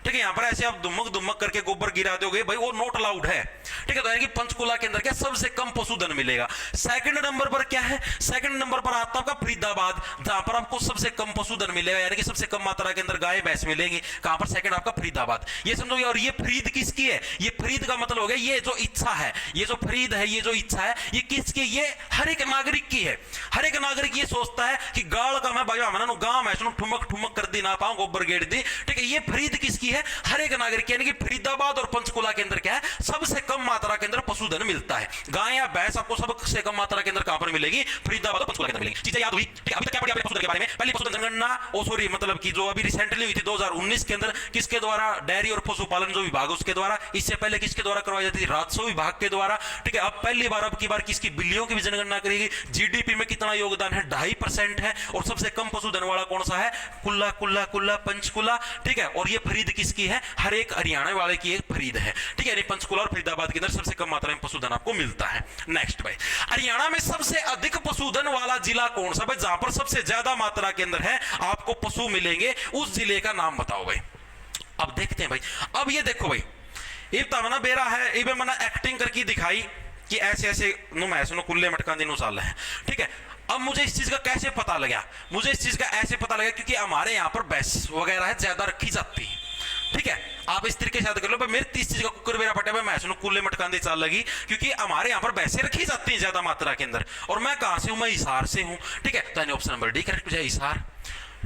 ठीक है। यहां पर ऐसे आप धुमक धुमक करके गोबर गिरा दोगे भाई, वो नोट अलाउड है, ठीक है। तो यानी कि पंचकुला के अंदर क्या सबसे कम पशुधन मिलेगा। सेकंड नंबर पर क्या है, सेकंड नंबर पर आता है फरीदाबाद, जहां पर आपको सबसे कम पशुधन मिलेगा, यानी कि सबसे कम मात्रा के अंदर गाय भैंस मिलेंगी। कहां पर, सेकंड आपका फरीदाबाद, ये समझोगे। और ये फरीद किसकी है, ये फरीद का मतलब हो गया ये जो इच्छा है, ये जो फरीद है, ये जो इच्छा है, ये किसकी, ये हर एक नागरिक की है। हर एक नागरिक ये सोचता है कि गाड़ का मैं भाई गांव में ठुमक ठुमक कर दी ना पाऊं, गोबर गेड़ दी, ठीक है। ये फरीद किसकी है, हर एक नागरिक, यानी कि फरीदाबाद और पंचकुला के अंदर क्या है, सबसे कम मात्रा के अंदर पशुधन मिलता है। गाय या भैंस आपको सबसे कम मात्रा के अंदर कहां पर मिलेगी, फरीदाबाद और पंचकुला के अंदर मिलेगी। चीजें याद हुई, ठीक है। अभी तक क्या पढ़ा आपने पशुधन के बारे में, पहली पशुधन जनगणना, ओ सॉरी मतलब कि जो अभी रिसेंटली हुई थी 2019 के अंदर, किसके द्वारा, डेयरी और पशुपालन जो विभाग उसके द्वारा, इससे पहले किसके द्वारा करवाई जाती थी, राजस्व विभाग के द्वारा, ठीक है। अब पहली बार, अब की बार किसकी, बिल्लियों की भी जनगणना करेगी। जीडीपी में कितना योगदान है, 2.5% है। और सबसे कम पशुधन वाला कौन सा है, कुल्ला कुल्ला कुल्ला पंचकुला, ठीक है। और ये फरीद किसकी है, हर एक हरियाणा वाले की एक फरीद है, ठीक है। पंचकुला और फरीदाबाद के अंदर सबसे कम मात्रा में पशुधन आपको मिलता है। नेक्स्ट भाई, हरियाणा में सबसे अधिक पशुधन वाला जिला कौन सा भाई, जहां पर सबसे ज्यादा मात्रा के अंदर है आपको पशु मिलेंगे, उस जिले का नाम बताओ भाई। अब देखते हैं भाई, अब ये देखो भाई, ये तमना बेरा है, ये मना एक्टिंग करके दिखाई कि ऐसे ऐसे नुमैस नु कुल्ले मटकान दिन साल है, ठीक है। अब मुझे इस चीज का कैसे पता लगा, मुझे इस चीज का ऐसे पता लगा क्योंकि हमारे यहाँ पर भैंस वगैरह है ज्यादा रखी जाती है, ठीक है। आप इस तरीके से याद कर लो भाई, मेरे 30 चीज का कुकर मेरा पटा मैं सुनो कुल्ले मटकान दी चाल लगी, क्योंकि हमारे यहाँ पर भैंसे रखी जाती हैं ज्यादा मात्रा के अंदर। और मैं कहां से हूं, मैं हिसार से हूं, ठीक है। तो ऑप्शन नंबर डी करेक्ट हो जाए, हिसार,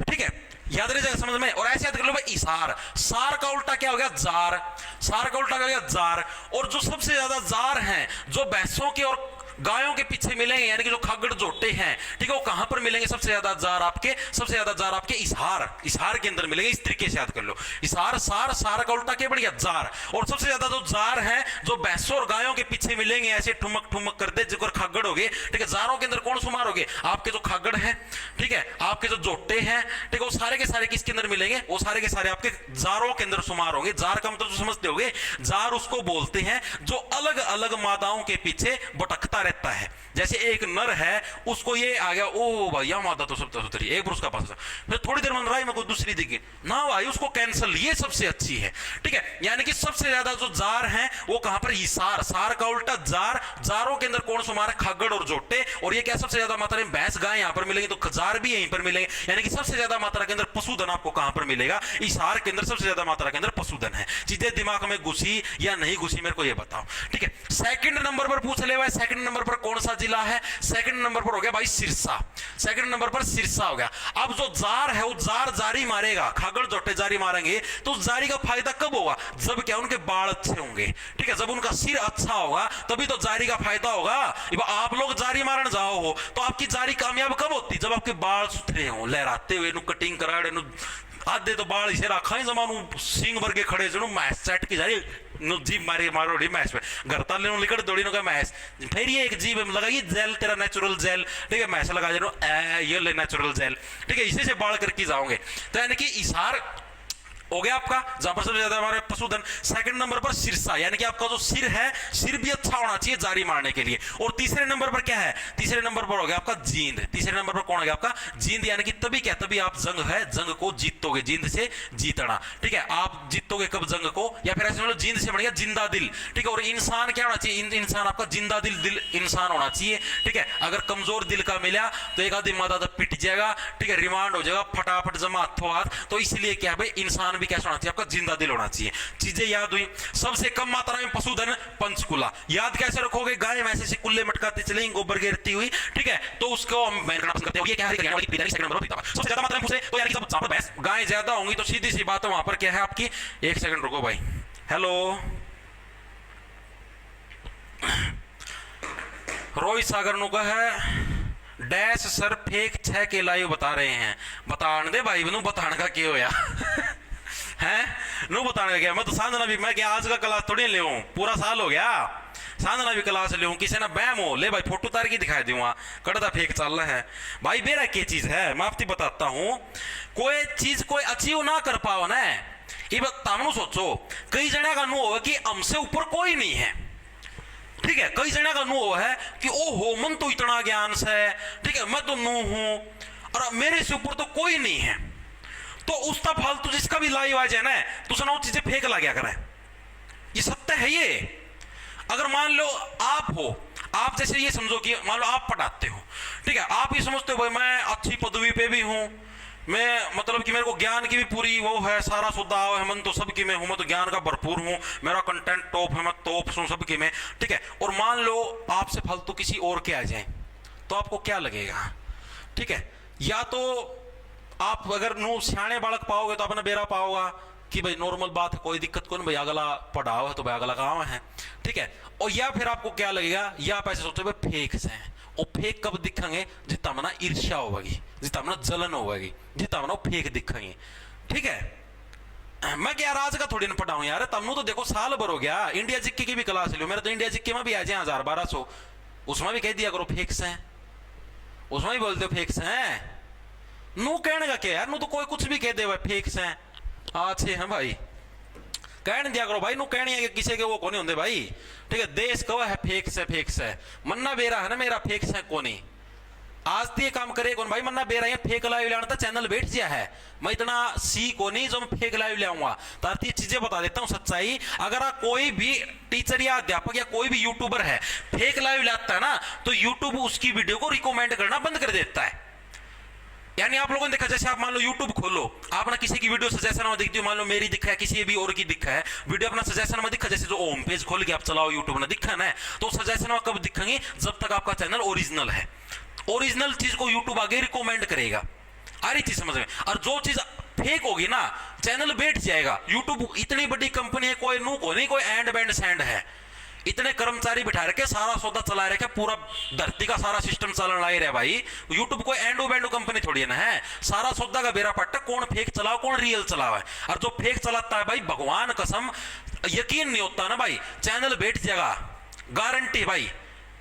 ठीक है। याद रह जाएगा समझ में। और ऐसे याद कर लो भाई इसार, सार का उल्टा क्या हो गया जार, सार का उल्टा क्या हो गया जार। और जो सबसे ज्यादा जार हैं जो भैंसों के और गायों के पीछे मिलेंगे, यानी कि जो खागड़ जोटे हैं, ठीक है, वो कहां पर मिलेंगे सबसे ज्यादा जार आपके, सबसे ज्यादा जार आपके इसार, इसार के अंदर मिलेंगे। इस तरीके से याद कर लो, इसार सार, सार का उल्टा क्या बढ़ गया जार। और सबसे ज्यादा जो जार है जो भैंसों और गायों के पीछे मिलेंगे ऐसे ठुमक ठुमक करते जिकर खागड़ हो गए, ठीक है। जारों के अंदर कौन शुमार हो गए, आपके जो खागड़ है, ठीक है, आपके जो जोटे हैं, ठीक है, वो सारे के सारे किसके अंदर मिलेंगे, वो सारे के सारे आपके जारों के अंदर शुमार होंगे। जार का मतलब तो समझते होगे, जार उसको बोलते हैं जो अलग अलग मादाओं के पीछे भटकता रहता है। जैसे एक नर है, उसको ये आ गया, ओ भाई यह मादा तो सब सुथरी, एक पुरुष का पास, फिर थोड़ी देर मन रहा है मेरे को दूसरी दिखी ना भाई, उसको कैंसल, ये सबसे अच्छी है, ठीक है। यानी कि सबसे ज्यादा जो जार हैं वो कहां पर, इसार, सार का उल्टा जार। जारों के अंदर कौन शुमार है, खागड़ और जोटे। और ये क्या सबसे ज्यादा मात्रा में भैंस गाय यहां पर मिलेंगे, तो जार भी यहीं पर मिलेंगे। यानी कि सबसे ज्यादा मात्रा के अंदर पशुधन आपको कहां पर मिलेगा, इसार के अंदर सबसे ज्यादा मात्रा के अंदर पशुधन है। चीजें दिमाग में घुसी या नहीं घुसी मेरे को ये बताओ, ठीक है। सेकंड नंबर पर पूछ ले भाई, सेकंड नंबर पर कौन सा जिला है, सेकंड नंबर पर हो गया भाई सिरसा, सेकंड नंबर पर सिरसा हो गया। अब जो जार है वो जार जारी मारेगा, खागड़ जोटे जारी मारेंगे, तो जारी का फायदा कब होगा, जब क्या उनके बाल अच्छे होंगे, ठीक है, जब उनका सिर अच्छा होगा तभी तो जारी का फायदा होगा। आप लोग जारी मारन जाओ हो तो आपकी जारी कामयाब कब होती, जब आपके बाल सुथरे हो, लहराते हुए, कटिंग कराड़े, आधे तो बाल इसे रखा ही जमानू सिंह वर्गे खड़े जणू मैच सेट की जारी जीभ मारे मारो मैच पे घर ताले लिकड़ दौड़ी का मैच, फिर ये एक जीभ लगाइए जेल, तेरा नेचुरल जेल, ठीक है, मैच लगा दे ये ले नेचुरल जेल, ठीक है, इसी से बाल करके जाओगे। तो यानी कि इशार हो गया आपका, जहां पर सबसे ज्यादा हमारे पशुधन। सेकंड नंबर पर सिरसा, यानी कि आपका जो सिर है, सिर भी अच्छा होना चाहिए जारी मारने के लिए। और तीसरे नंबर पर क्या है, तीसरे नंबर पर हो गया आपका जींद। तीसरे नंबर पर कौन हो गया आपका, जींद। यानी कि तभी क्या, तभी आप जंग है, जंग को जीतोगे, जींद से जीतना, ठीक है। आप जीतोगे कब जंग को, या फिर ऐसे मतलब जींद से बन गया जिंदा दिल, ठीक है। और इंसान क्या होना चाहिए, इंसान आपका जिंदा दिल इंसान होना चाहिए, ठीक है। अगर कमजोर दिल का मिला तो एक आदमी मादा पिट जाएगा, ठीक है, रिमांड हो जाएगा, फटाफट जमा हाथों हाथ। तो इसलिए क्या भाई, इंसान भी कैसा होना चाहिए, आपका जिंदा दिल होना चाहिए। चीजें याद हुई। सबसे कम मात्रा में पशुधन पंचकुला, याद कैसे रखोगे, गाय वैसे से कुल्ले मटकाते चलेंगे, गोबर गिरती हुई, ठीक है, तो उसको हम बैन करना पसंद करते हैं। ये क्या है, सेकंड नंबर पर सबसे ज्यादा मात्रा में पूछे तो यानी कि जहां पर भैंस गाय ज्यादा होंगी तो सीधी सी बात है वहां पर क्या है आपकी, एक सेकंड रुको भाई, हेलो रोहित सागर नु का है डैश सर फेक 6 के लाइव बता रहे हैं, बताने दे भाई नु, बताने का क्या होया हैं नु, बताने का क्या, मैं तो सांजना भी, मैं क्या आज का क्लास थोड़ी ले पूरा साल हो गया, सांजना भी क्लास ले किसी ना बैम हो ले भाई, फोटो तार की दिखाई दूंगा, कड़दा फेक चल रहा है भाई। मेरा क्या चीज है मैं आपको बताता हूं, कोई चीज कोई अचीव ना कर पाओ ना, ये बताओ सोचो, कई जने का नु हो कि हमसे ऊपर कोई नहीं है, ठीक है, कई जने का नु है कि ओ हो मन तो इतना ज्ञान से, ठीक है, मैं तो नू हूं और मेरे से ऊपर तो कोई नहीं है। तो उसका फालतू जिसका भी लाइव आ जाए ना, तो सुना वो चीजें फेंक ला गया करे, ये सत्य है ये। अगर मान लो आप हो, आप जैसे ये समझो कि मान लो आप पढ़ाते हो, ठीक है, आप ये समझते हो भाई मैं अच्छी पदवी पे भी हूं, मैं मतलब कि मेरे को ज्ञान की भी पूरी वो है, सारा सुधा है, मन तो सबकी में हूं, मैं तो ज्ञान का भरपूर हूं, मेरा कंटेंट टॉप है, मैं टॉप हूं सबकी में, ठीक है। और मान लो आपसे फालतू किसी और के आ जाए तो आपको क्या लगेगा, ठीक है। या तो आप अगर नो सियाने बालक पाओगे तो अपना बेरा पाओगा कि भाई नॉर्मल बात है, कोई दिक्कत कौन, भाई अगला पढ़ा हुआ है तो भाई अगला काम है, ठीक है। और या फिर आपको क्या लगेगा, या आप ऐसे सोचते भाई फेक से हैं, और फेक कब दिखेंगे, जितना मना ईर्ष्या होगी, जितना मना जलन होगी, जितना मना फेक दिखेंगे, ठीक है। मैं क्या राज का थोड़ी ना पढ़ाऊं यार, तमनु तो देखो साल भर हो गया, इंडिया जिक्के की भी क्लास लो, मेरा तो इंडिया जिक्के में भी आ जाए 1000-1200, उसमें भी कह दिया करो फेक से, उसमें भी बोलते हो फेक से हैं, नू कहने का क्या यार, नू तो कोई कुछ भी कह दे भाई फेक से हैं, अच्छे हैं भाई, कहने दिया करो भाई, नू कहने है कि किसी के वो कोने होंगे भाई, ठीक है। देश कवा है फेक से मन्ना बेरा है ना मेरा, फेक से कोनी आज तो ये काम करे कौन भाई, मन्ना बेरा फेक लाइव लाना था, चैनल बैठ गया है, मैं इतना सी को नहीं जो मैं फेक लाइव ले आऊंगा। ताकि ये चीजें बता देता हूं सच्चाई, अगर कोई भी टीचर या अध्यापक या कोई भी यूट्यूबर है फेक लाइव लाता है ना, तो यूट्यूब उसकी वीडियो को रिकमेंड करना बंद कर देता है। यानी आप लोगों ने देखा, जैसे आप मान लो यूट्यूब खोलो, आप ना किसी की वीडियो सजेशन में दिखती हो, मान लो मेरी दिखा है, किसी भी और की दिखा है वीडियो, अपना सजेशन में दिखा, जैसे जो होम पेज खोल के आप चलाओ यूट्यूब में दिखा ना, तो सजेशन में कब दिखेंगे, जब तक आपका चैनल ओरिजिनल है। ओरिजिनल चीज को यूट्यूब आगे रिकमेंड करेगा, आ रही चीज समझ में। और जो चीज फेक होगी ना चैनल बैठ जाएगा। यूट्यूब इतनी बड़ी कंपनी है, कोई नू को नहीं, कोई एंड बैंड सैंड है, इतने कर्मचारी बिठा रखे, सारा सौदा चला रखे, पूरा धरती का सारा सिस्टम चलन ला रहा है भाई। यूट्यूब कोई एंडो बैंडो कंपनी थोड़ी है ना, है सारा सौदा का बेरा पट्टा, कौन फेक चलाओ कौन रियल चलाओ है। और जो फेक चलाता है भाई, भगवान कसम यकीन नहीं होता ना भाई, चैनल बैठ जाएगा गारंटी भाई।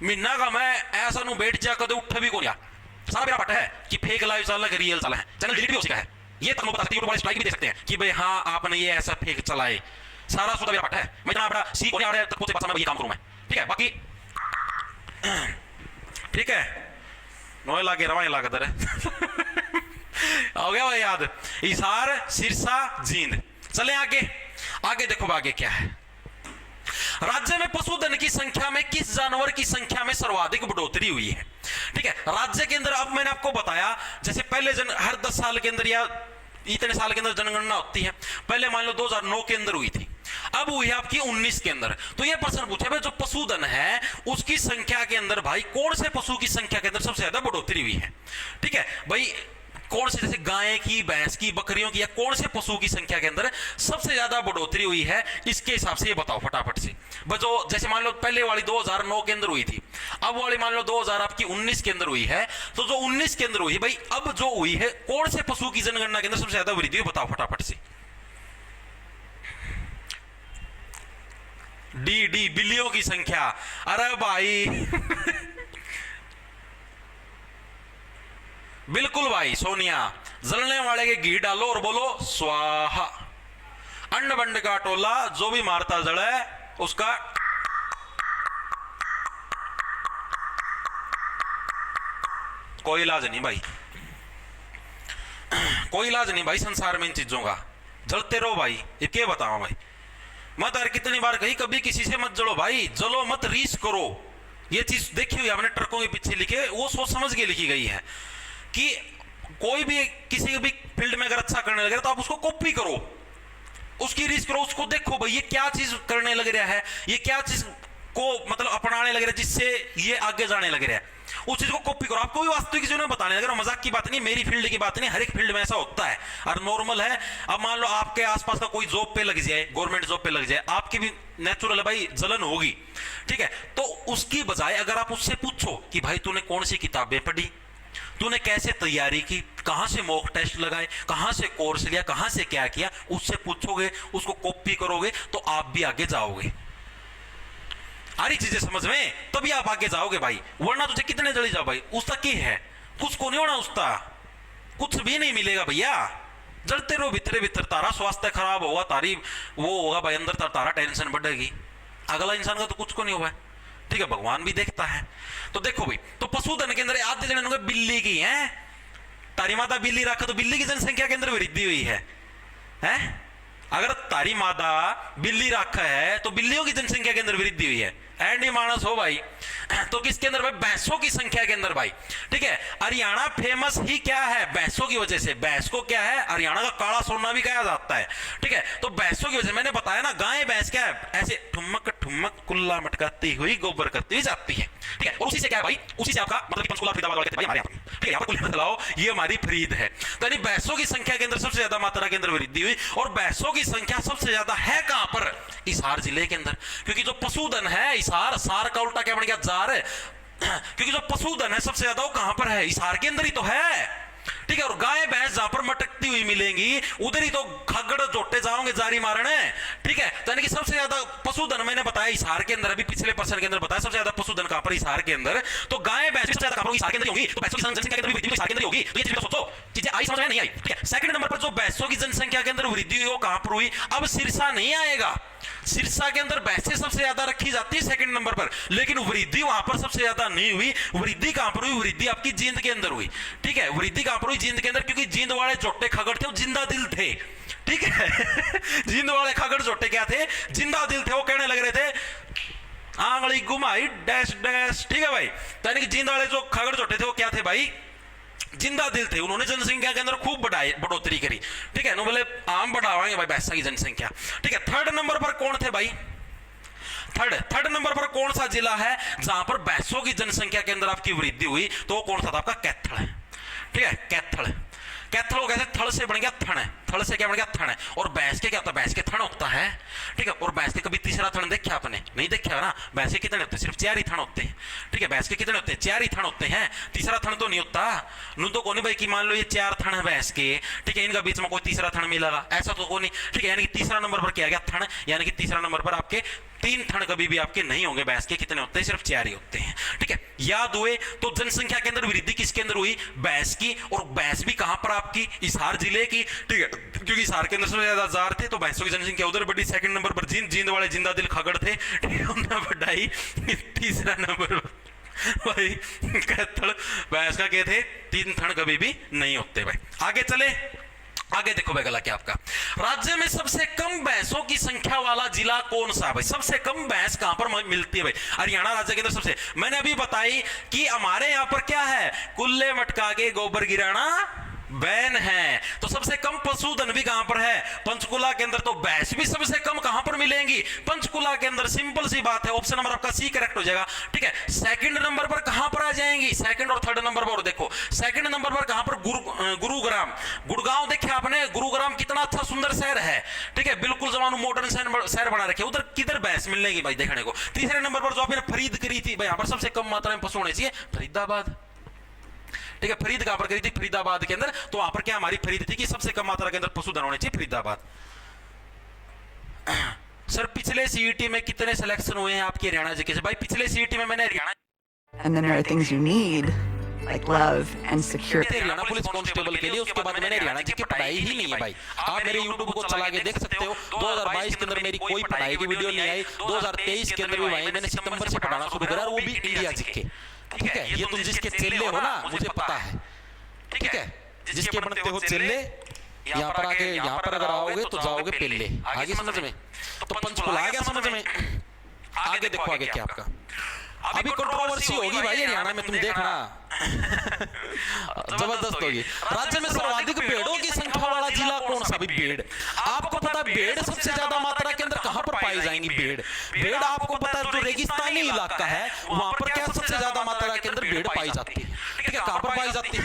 महीना का मैं ऐसा नु बैठ जा कदे उठ भी को सारा बेरा पट्टा है कि फेक लाइव चल रहा है रियल चला है, चैनल डिलीट भी हो सकता है। ये तक बता सकते यूट्यूब वाले स्ट्राइक भी दे सकते हैं कि भाई हाँ आपने ये ऐसा फेक चलाए, सारा सौदा मेरा पट्टा है। मैं इतना बड़ा सीख होने आ रहा है तक पहुंचे पास मैं ये काम करूं मैं, ठीक है। बाकी ठीक है, नोए लागे रवाए लागे दर हो गया भाई याद। इसार सिरसा जींद। चले आगे, आगे देखो आगे क्या है। राज्य में पशुधन की संख्या में किस जानवर की संख्या में सर्वाधिक बढ़ोतरी हुई है? ठीक है, राज्य के अंदर अब मैंने आपको बताया जैसे पहले हर 10 साल के अंदर या इतने साल के अंदर जनगणना होती है। पहले मान लो 2009 के अंदर हुई थी, अब हुई है आपकी 19 के अंदर। तो ये प्रश्न पूछा भाई जो पशुधन है उसकी संख्या के अंदर भाई कौन से पशु की संख्या के अंदर सबसे ज्यादा बढ़ोतरी हुई है? ठीक है भाई, कौन से जैसे गाय की, भैंस की, बकरियों की, या कौन से पशु की संख्या के अंदर सबसे ज्यादा बढ़ोतरी हुई है, इसके हिसाब से ये बताओ फटाफट से। जो जैसे मान लो पहले वाली 2009 के अंदर हुई थी, अब वाली मान लो 2019 के अंदर हुई है, तो जो 19 के अंदर हुई भाई, अब जो हुई है कौन से पशु की जनगणना के अंदर सबसे ज्यादा वृद्धि हुई, बताओ फटाफट से। डी बिल्लियों की संख्या। अरे भाई बिल्कुल भाई सोनिया, जलने वाले के घी डालो और बोलो स्वाहा। अंड बंड का टोला जो भी मारता जड़े उसका कोई इलाज नहीं भाई, कोई इलाज नहीं भाई संसार में इन चीजों का। जलते रहो भाई, ये क्या बताओ भाई। मत यार कितनी बार कही, कभी किसी से मत जलो भाई, जलो मत, रीस करो। ये चीज देखी हुई आपने ट्रकों के पीछे लिखे, वो सोच समझ के लिखी गई है कि कोई भी किसी भी फील्ड में अगर अच्छा करने लगे तो आप उसको कॉपी करो, उसकी रीस करो, उसको देखो भाई ये क्या चीज करने लग रहा है, ये क्या चीज को मतलब अपनाने लग रहा है जिससे ये आगे जाने लग रहा है, उस चीज को कॉपी करो। आपको भी वास्तविक चीजों में बताने लगे, मजाक की बात नहीं, मेरी फील्ड की बात नहीं, हर एक फील्ड में ऐसा होता है और नॉर्मल है। अब मान लो आपके आसपास का कोई जॉब पे लग जाए, गवर्नमेंट जॉब पे लग जाए, आपकी भी नेचुरल है भाई जलन होगी, ठीक है। तो उसकी बजाय अगर आप उससे पूछो कि भाई तूने कौन सी किताबें पढ़ी, तूने कैसे तैयारी की, कहां से मॉक टेस्ट लगाए, कहां से कोर्स लिया, कहां से क्या किया, उससे पूछोगे, उसको कॉपी करोगे तो आप भी आगे जाओगे। सारी चीजें समझ में तभी आप आगे जाओगे भाई, वरना तुझे कितने जल्दी जाओ भाई। उसका क्या है, कुछ को नहीं होना, उसका कुछ भी नहीं मिलेगा भैया। जलते रहो भीतरे भीतर, तारा स्वास्थ्य खराब होगा, तारी वो होगा भाई अंदर, तारा टेंशन बढ़ेगी, अगला इंसान का तो कुछ को नहीं होगा, ठीक है। भगवान भी देखता है। तो देखो भाई, तो पशुधन के अंदर आधे जने होंगे बिल्ली की है, तारी माता बिल्ली रखा तो बिल्ली की जनसंख्या के अंदर वृद्धि हुई है, हैं? अगर तारी माता बिल्ली रखा है तो बिल्लियों की जनसंख्या के अंदर वृद्धि हुई है। एंडी मानस हो भाई, तो किसके अंदर भाई, भैंसों की संख्या के अंदर भाई, ठीक है। हरियाणा फेमस ही क्या है, भैंसों की वजह से। भैंस को क्या है, हरियाणा का काला सोना भी कहा जाता है, ठीक है। तो भैंसों की वजह से, मैंने बताया ना, गाय भैंस क्या है, ऐसे ठुमक ठुमक कुल्ला मटकाती हुई गोबर करती हुई जाती है, ठीक है। और उसी से क्या है भाई, उसी से आपका मतलब पंचकुला फरीदाबाद वाले कहते हैं भाई हमारे यहाँ, ठीक है, यहाँ पर कुल मिलाओ ये हमारी फरीद है। तो यानी भैंसों की संख्या के अंदर सबसे ज्यादा मात्रा के अंदर वृद्धि हुई। और भैंसों की संख्या सबसे ज्यादा है कहां पर, हिसार जिले के अंदर, क्योंकि जो पशुधन है हिसार, सार का उल्टा क्या बन गया जार, क्योंकि जो पशुधन है सबसे ज्यादा वो कहां पर है, हिसार के अंदर ही तो है, ठीक है। और गाय भैंस जहां पर मटकती हुई मिलेंगी उधर ही तो खगड़ जोटे जाओगे जारी मारने, ठीक है। तो यानी कि सबसे ज्यादा पशुधन मैंने बताया हिसार के अंदर, अभी पिछले पर्सन के अंदर बताया सबसे ज्यादा पशुधन कहां पर, हिसार के अंदर। तो गाय भैंस सबसे ज्यादा कहां पर, हिसार के अंदर होगी। तो भैंसों की जनसंख्या के अंदर वृद्धि हिसार के अंदर होगी। तो ये चीज सोचो, चीजें आई समझ में नहीं आई, ठीक है। सेकंड नंबर पर जो भैंसों की जनसंख्या के अंदर वृद्धि हुई वो कहां पर हुई, अब सिरसा नहीं आएगा, सिरसा के अंदर भैंसें सबसे ज्यादा रखी जाती है सेकंड नंबर पर, लेकिन वृद्धि वहां पर सबसे ज्यादा नहीं हुई। वृद्धि कहां पर हुई, वृद्धि आपकी जींद के अंदर हुई, ठीक है। वृद्धि कहां पर हुई, जींद के अंदर, क्योंकि जींद वाले जोटे खगड़ थे वो जिंदा दिल थे, ठीक है। जींद वाले खगड़ जोटे क्या थे, जिंदा दिल थे। वो कहने लग रहे थे आंगली घुमाई डैश डैश, ठीक है भाई। यानी कि जींद वाले जो खगड़ जोटे थे वो क्या थे भाई, जिंदा दिल थे। उन्होंने जनसंख्या के अंदर खूब बढ़ोतरी करी, ठीक है। बोले आम बढ़ावाएंगे भाई भैंसा की जनसंख्या, ठीक है। थर्ड नंबर पर कौन थे भाई, थर्ड नंबर पर कौन सा जिला है जहां पर भैंसों की जनसंख्या के अंदर आपकी वृद्धि हुई, तो कौन सा था आपका, कैथल है, ठीक है। कैथल कैथल हो गया थल से बन गया थण है, थल से क्या बन गया थण है, और भैंस के क्या होता है, भैंस के थण होता है, ठीक है। और भैंस के कभी तीसरा थण देखा आपने, नहीं देखा ना। भैंस के कितने होते हैं, सिर्फ 4 ही थण होते हैं, ठीक है। भैंस के कितने होते हैं, 4 ही थण होते हैं, तीसरा थण तो नहीं होता। नू तो कोनी भाई कि मान लो ये 4 थण है भैंस के, ठीक है, इनका बीच में कोई तीसरा थण मिलेगा, ऐसा तो कोई नहीं, ठीक है। यानी कि तीसरा नंबर पर क्या आ गया, थण, यानी कि तीसरा नंबर पर आपके 3 थण कभी भी आपके नहीं होंगे। भैंस के कितने होते हैं, सिर्फ 4 ही होते हैं, ठीक है। याद हुए। तो जनसंख्या के अंदर वृद्धि किसके अंदर हुई, भैंस की, और भैंस भी कहां पर आपकी, हिसार जिले की, ठीक है, क्योंकि हिसार के अंदर सबसे ज्यादा जार थे, तो भैंसों की जनसंख्या उधर बढ़ी। सेकंड नंबर पर जींद वाले जिंदा दिल खगड़ थे, बढ़ाई। तीसरा नंबर भाई कैथल, भैंस का क्या थे, 3 थण कभी भी नहीं होते भाई। आगे चले, आगे देखो भाई गला क्या आपका, राज्य में सबसे कम भैंसों की संख्या वाला जिला कौन सा है भाई, सबसे कम भैंस कहां पर मिलती है भाई, हरियाणा राज्य के अंदर सबसे। मैंने अभी बताई कि हमारे यहां पर क्या है, कुल्ले मटका के गोबर गिराना बैन है। तो सबसे कम पशुधन भी कहां पर है, पंचकुला के अंदर। तो भैंस भी सबसे कम कहां पर मिलेंगी, पंचकुला के अंदर। सिंपल सी बात है, ऑप्शन नंबर आपका सी करेक्ट हो जाएगा, ठीक है। सेकंड नंबर पर कहां पर आ जाएंगी, सेकंड और थर्ड नंबर पर। देखो सेकंड नंबर पर कहां पर, गुरुग्राम, गुड़गांव देखिए आपने, गुरुग्राम कितना अच्छा सुंदर शहर है, ठीक है, बिल्कुल जवान मॉडर्न शहर बना रखे, उधर किधर भैंस मिलेगी भाई देखने को। तीसरे नंबर पर जो आपने फरीद करी थी भाई, यहां पर सबसे कम मात्रा में पशु होने चाहिए, फरीदाबाद, ठीक है। फरीद कहां पर करी थी, फरीदाबाद के अंदर। तो वहां पर क्या हमारी फरीद थी कि सबसे कम मात्रा के अंदर पशुधन होने चाहिए, फरीदाबाद। सर पिछले सीईटी में कितने सिलेक्शन हुए हैं आपके हरियाणा जी के से, भाई पिछले सीईटी में मैंने Haryana, And then there are things you need, like love and security. Haryana police constable के लिए, उसके बाद मैंने हरियाणा जी की पढ़ाई ही नहीं है भाई। आप मेरे YouTube को चला के देख सकते हो, 2022 के अंदर मेरी कोई पढ़ाई की वीडियो नहीं आई, 2023 के अंदर भी भाई मैंने सितंबर से पढ़ाना शुरू करा, वो भी इंडिया जी के, ठीक है। ये तुम जिसके चेले हो ना, मुझे पता है, ठीक है, जिसके बनते हो चेले, यहाँ पर आके, यहाँ पर अगर आओगे तो जाओगे पेले। आगे समझ में, तो पंचकुला आ गया समझ में। आगे देखो आगे क्या आपका, अभी कंट्रोवर्सी होगी भाई हरियाणा में, तुम देखना जबरदस्त होगी। राज्य में सर्वाधिक भेड़ों की संख्या वाला जिला कौन सा, भी भेड़। आपको पता है भेड़ सबसे ज्यादा मात्रा के अंदर कहां पर पाई जाएंगी, भेड़, भेड़ आपको पता है जो रेगिस्तानी इलाका है वहां पर क्या सबसे ज्यादा मात्रा के अंदर भेड़ पाई जाती है, ठीक है। कहां पर पाई जाती है,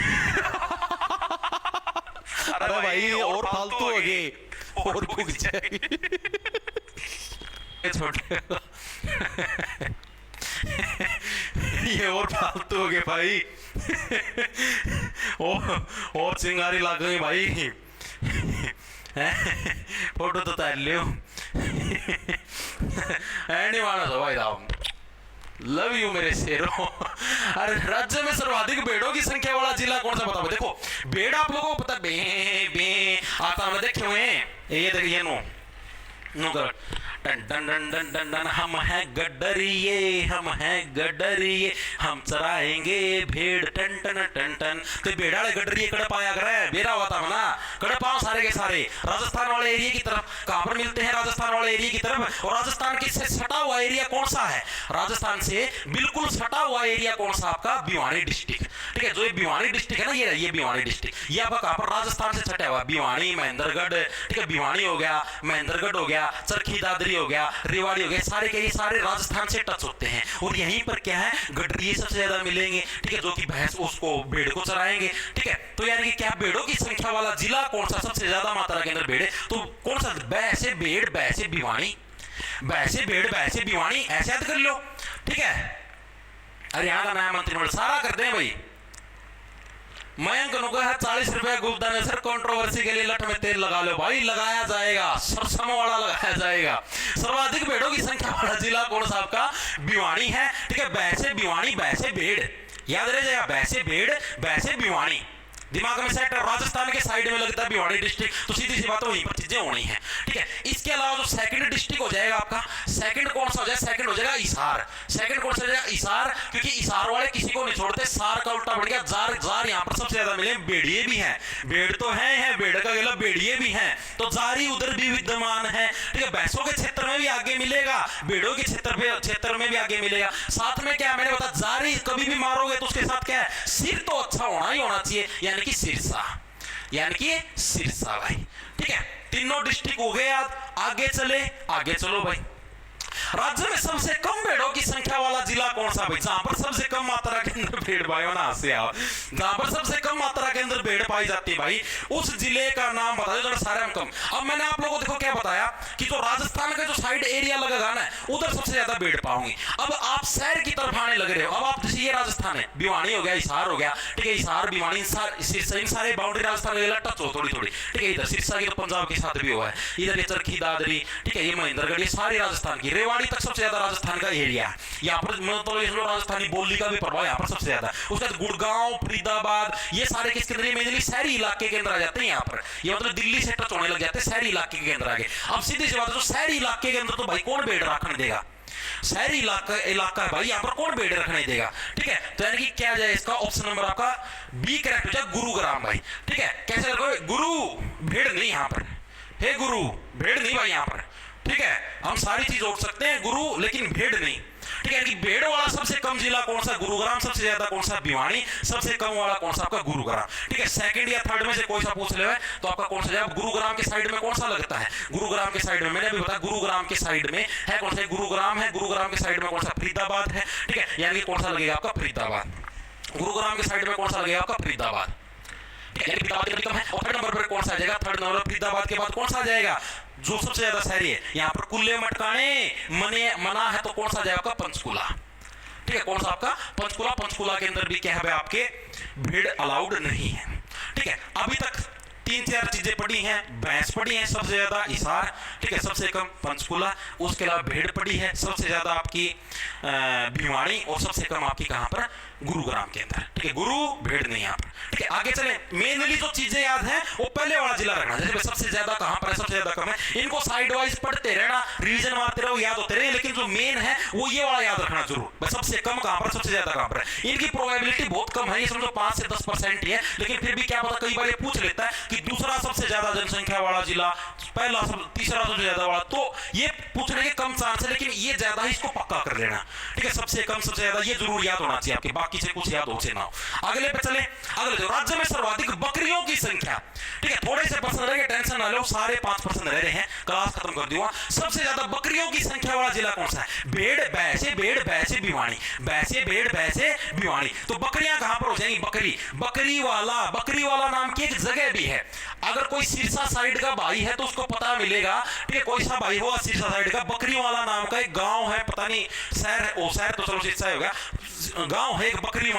अरे भाई और फालतू हो गए, और भूख जाएगी छोटे ये और फालतू हो गए भाई और चिंगारी लग गई भाई फोटो तो तार लियो नहीं माना तो भाई साहब, लव यू मेरे शेरों। अरे राज्य में सर्वाधिक भेड़ों की संख्या वाला जिला कौन सा बताओ। देखो भेड़ आप लोगों को पता बे बे आता मैं देखे हुए, ये देखिए नो कर टन टन टन टन टन टन, हम हैं गडरिए, हम हैं गडरिए, हम चराएंगे भेड़ टन टन टन टन। तो भेड़ा गडरिए कड़प आया करे, बेरा हुआ था ना, कड़प आओ सारे के सारे राजस्थान वाले एरिया की तरफ। कहां पर मिलते हैं, राजस्थान वाले एरिया की तरफ। और राजस्थान के से सटा हुआ एरिया कौन सा है, राजस्थान से बिल्कुल सटा हुआ एरिया कौन सा आपका, भिवानी डिस्ट्रिक्ट, ठीक है। जो ये भिवानी डिस्ट्रिक्ट है ना, ये भिवानी डिस्ट्रिक्ट, ये आपका कहां पर, राजस्थान से सटा हुआ, भिवानी महेंद्रगढ़, ठीक है। भिवानी हो गया, महेंद्रगढ़ हो गया, चरखी दादरी हो गया, रेवाड़ी हो गया, सारे के ये सारे राजस्थान से टच होते हैं। और यहीं पर क्या है, गडरिए सबसे ज्यादा मिलेंगे, ठीक है, जो कि भैंस उसको भेड़ को चराएंगे, ठीक है। तो यानी कि क्या भेड़ों की संख्या वाला जिला कौन सा, सबसे ज्यादा मात्रा के अंदर भेड़, तो कौन सा, बैसे भेड़ बैसे भिवानी, बैसे भेड़ बैसे भिवानी, ऐसे याद कर लो, ठीक है। हरियाणा का नया मंत्रिमंडल सारा कर दें भाई। मयंक नुका है 40 रुपए गुप्ता ने, सर कंट्रोवर्सी के लिए लठ में तेल लगा लो भाई, लगाया जाएगा, सरसम वाला लगाया जाएगा। सर्वाधिक भेड़ों की संख्या वाला जिला कौन सा आपका, भिवानी है, ठीक है। बैसे भिवानी बैसे भेड़, याद रह जाएगा, बैसे भेड़ बैसे भिवानी, दिमाग में सेट। राजस्थान के साइड में लगता है भिवानी डिस्ट्रिक्ट, तो सीधी सी बात वहीं पर चीजें होनी है, ठीक है। इसके अलावा जो सेकंड डिस्ट्रिक्ट हो जाएगा आपका, सेकंड कौन सा हो जाएगा, सेकंड हो जाएगा हिसार। सेकंड कौन सा हो जाएगा, हिसार, क्योंकि हिसार वाले किसी को नहीं छोड़ते, सार का उल्टा बढ़ गया जार, जार यहाँ पर सबसे ज्यादा मिले, भेड़िए भी हैं, भेड़ तो है भेड़ का गला, भेड़िए भी हैं, तो जारी उधर भी विद्यमान है, ठीक है। भैंसों के क्षेत्र में भी आगे मिलेगा, भेड़ों के क्षेत्र में भी आगे मिलेगा। साथ में क्या मैंने बताया, जारी कभी भी मारोगे तो उसके साथ क्या है, सिर तो अच्छा होना ही होना चाहिए, यानी कि सिरसा, यानी कि सिरसा भाई, ठीक है। तीनों डिस्ट्रिक्ट हो गए याद। आगे चले, आगे चलो भाई। राज्य में सबसे कम भेड़ों की संख्या वाला जिला कौन सा भाई, जहां पर सबसे कम मात्रा के अंदर भेड़ भाइयों ना से आओ, जहां पर सबसे कम मात्रा के अंदर भेड़ पाई जाती है भाई, उस जिले का नाम बता दो सारे में कम। अब मैंने आप लोगों को देखो क्या बताया कि जो राजस्थान का जो साइड एरिया लगेगा ना उधर सबसे ज्यादा भेड़ पाओगे। अब आप शहर की तरफ आने लग रहे हो, अब आप जैसे ये राजस्थान है, भिवानी हो गया, हिसार हो गया, ठीक है, हिसार भिवानी सिरसा, इन सारे बाउंड्री राजस्थान के टच हो थोड़ी थोड़ी, ठीक है। इधर सिरसा की तो पंजाब के साथ भी हुआ है, इधर ये चरखी दादरी, ठीक है, ये महेंद्रगढ़, ये सारी राजस्थान की, रेवाड़ी तक सबसे ज्यादा राजस्थान का एरिया है। यहाँ पर मतलब राजस्थानी बोली का भी प्रभाव यहाँ पर सबसे ज्यादा। उसके बाद गुड़गांव, फरीदाबाद, ये सारे किसके अंदर, मेनली शहरी इलाके के अंदर आ जाते हैं। यहाँ पर ये मतलब दिल्ली से टच होने लग जाते हैं, शहरी इलाके के अंदर आगे। अब सीधी सी बात है, जो शहरी इलाके के अंदर तो भाई कौन भेड़ रखने देगा, शहरी इलाका है भाई, यहाँ पर कौन भेड़ रखने देगा, ठीक है। तो यानी कि क्या जाए इसका ऑप्शन नंबर आपका बी करेक्ट हो जाए, गुरुग्राम भाई, ठीक है। कैसे रखोगे, गुरु भेड़ नहीं यहाँ पर, हे गुरु भेड़ नहीं भाई यहाँ पर, ठीक है। हम सारी चीज जोड़ सकते हैं गुरु, लेकिन भेड़ नहीं, ठीक है। कि भेड़ वाला सबसे कम जिला कौन सा, गुरुग्राम, सबसे ज्यादा कौन सा, भिवानी, सबसे कम वाला कौन सा, आपका गुरुग्राम, ठीक है। सेकंड या थर्ड में से कोई सा पूछ ले तो आपका कौन सा जाएगा, गुरुग्राम के साइड में कौन सा लगता है, गुरुग्राम के साइड में, मैंने भी बताया गुरुग्राम के साइड में है कौन सा, गुरुग्राम है, गुरुग्राम के साइड में कौन सा, फरीदाबाद है, ठीक है। यानी कौन सा लगेगा आपका, फरीदाबाद, गुरुग्राम के साइड में कौन सा लगेगा आपका, फरीदाबाद, ठीक है। फरीदाबाद का है। और थर्ड नंबर पर कौन सा आ जाएगा, थर्ड नंबर फरीदाबाद के बाद कौन सा आ जाएगा, जो सबसे ज्यादा शहरी है, यहाँ पर कुल्ले मटकाने मना है, तो कौन सा जाएगा आपका, पंचकुला, ठीक है। कौन सा आपका, पंचकुला। पंचकुला के अंदर भी क्या है आपके, भेड़ अलाउड नहीं है, ठीक है। अभी तक 3-4 चीजें पड़ी हैं, भैंस पड़ी है सबसे ज्यादा, हिसार, ठीक है, सबसे कम पंचकुला, उसके अलावा भेड़ पड़ी है सबसे ज्यादा आपकी भिवानी, और सबसे कम आपकी कहां पर, गुरुग्राम के अंदर, ठीक है। गुरु भेड़ नहीं यहाँ पर, ठीक है। आगे चले, मेनली जो चीजें याद है वो पहले वाला जिला रखना, जैसे सबसे ज्यादा कहां पर है, सबसे ज्यादा कम है, इनको साइड वाइज पढ़ते रहना, रिवीजन मारते रहो, याद होते रहे, लेकिन जो मेन है वो ये वाला याद रखना जरूर, सबसे कम कहां पर, सबसे ज्यादा कहां पर है। इनकी प्रोबेबिलिटी बहुत कम है, ये समझो 5 से 10% ही है, लेकिन फिर भी क्या पता कई बार ये पूछ लेता है कि दूसरा सबसे ज्यादा जनसंख्या वाला जिला, पहला तीसरा सबसे ज्यादा वाला, तो ये पूछने के कम चांस है, लेकिन ये ज्यादा है, इसको पक्का कर लेना, ठीक है। सबसे कम सबसे ज्यादा ये जरूर याद होना चाहिए आपके, बाकी से कुछ याद हो से ना हो। अगले पे चले, अगले जो राज्य में सर्वाधिक बकरियों की संख्या, ठीक है, थोड़े से पर्सन रह गए, टेंशन ना लो, सारे 5% रह रहे हैं, क्लास खत्म कर दूंगा। सबसे ज्यादा बकरियों की संख्या वाला जिला कौन सा है, भेड़ भैंसे भिवानी, भैंसे भेड़ भैंसे भिवानी। तो बकरियां कहां पर हो जाएंगी, बकरी वाला नाम की एक जगह भी है। अगर कोई सिरसा साइड का भाई है तो उसको पता मिलेगा, ठीक है, कोई सा भाई होगा सिरसा साइड का, बकरी वाला नाम का एक गांव है, पता नहीं शहर है, ओ शहर तो चलो सिरसा होगा, गांव है एक बकरी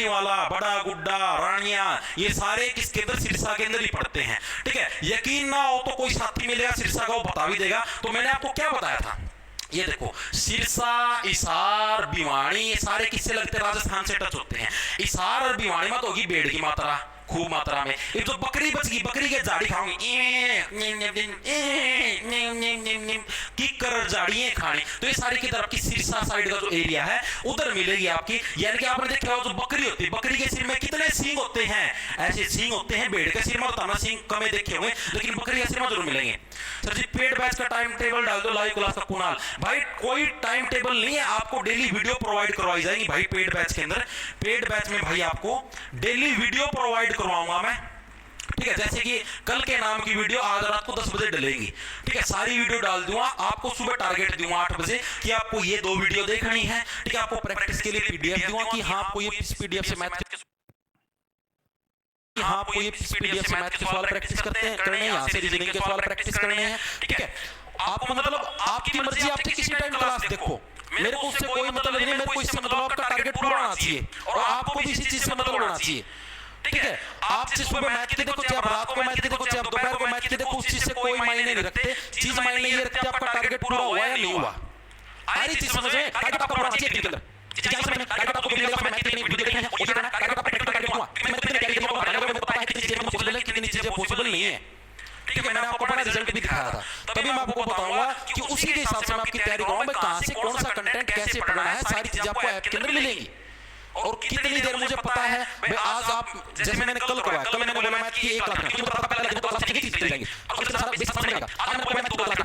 वाला, बड़ा गुड्डा, रानिया, ये सारे किसके अंदर, सिरसा के अंदर ही पड़ते हैं, ठीक है। यकीन ना हो तो कोई साथी मिलेगा सिरसा का, वो बता भी देगा। तो मैंने आपको क्या बताया था, ये देखो, सिरसा, हिसार, भिवानी, ये सारे किससे लगते हैं, राजस्थान से टच होते हैं। हिसार और भिवानी में तो होगी भेड़ की मात्रा, खूब मात्रा में। एक जो बकरी बच गई, बकरी के जाड़ी खाऊंगी, किकर जाड़ियां खानी, तो ये सारी की तरफ की सिरसा साइड का जो एरिया है उधर मिलेगी आपकी। यानी कि आपने देखा हो जो बकरी होती है, बकरी के सिर में कितने सींग होते हैं, ऐसे सींग होते हैं। भेड़ के सिर में तो सींग कम देखे होंगे, लेकिन बकरी के सिर में जरूर मिलेंगे। सर जी पेड बैच का टाइम टेबल डाल दो, लाइव क्लास का कुणाल भाई, कोई टाइम टेबल नहीं है, आपको डेली वीडियो प्रोवाइड करवाई जाएगी भाई पेड बैच के अंदर। पेड बैच में भाई आपको डेली वीडियो प्रोवाइड करवाऊंगा मैं, ठीक है। जैसे कि कल के नाम की वीडियो आज रात को 10 बजे डलेगी, ठीक है, सारी वीडियो डाल दूंगा आपको, सुबह टारगेट दूंगा 8 बजे कि आपको ये 2 वीडियो देखनी है, ठीक है। आपको प्रैक्टिस के लिए पीडीएफ दूंगा कि हाँ आपको ये पीडीएफ से मैथ के सवाल प्रैक्टिस करते हैं, करने हैं, यहाँ से रीजनिंग के सवाल प्रैक्टिस करने हैं, ठीक है। आपको मतलब आपकी मर्जी, आप किसी टाइम क्लास देखो, मेरे को उससे कोई मतलब नहीं, मेरे को इससे मतलब आपका टारगेट पूरा होना चाहिए और आपको भी इसी चीज से मतलब होना चाहिए, ठीक है। आप जिस सुबह मैथ के देखो, चाहे आप रात को मैथ के देखो, चाहे आप दोपहर को मैथ के देखो, उस चीज से कोई मायने नहीं रखते। चीज मायने ये रखते आपका टारगेट पूरा हुआ या नहीं हुआ। सारी चीज समझ में, टारगेट आपका पूरा होना चाहिए टीम के अंदर। टारगेट आपको मिलेगा, मैं मैथ के नहीं वीडियो देखना है, और ये करना है, टारगेट आपका प्रैक्टिकल टारगेट हुआ। मैं कितने तैयारी करूंगा, मेरे को पता है कितनी चीजें पॉसिबल है, कितनी चीजें पॉसिबल नहीं है, ठीक है। मैंने आपको अपना रिजल्ट भी दिखाया था, तभी मैं आपको बताऊंगा कि उसी के हिसाब से मैं आपकी तैयारी करूंगा, मैं कहां से कौन सा कंटेंट कैसे पढ़ना है, सारी चीजें आपको ऐप के अंदर मिलेंगी। और कितनी देर मुझे पता है भाई, आज आप जैसे मैंने कल करवाया, कल मैंने बोला मैथ की 1 लाख, पहले दिन तो क्लास की चीज चल जाएगी, अब इतना सारा बेसिक समझ में आएगा। आज मैंने बोला मैथ 2 लाख,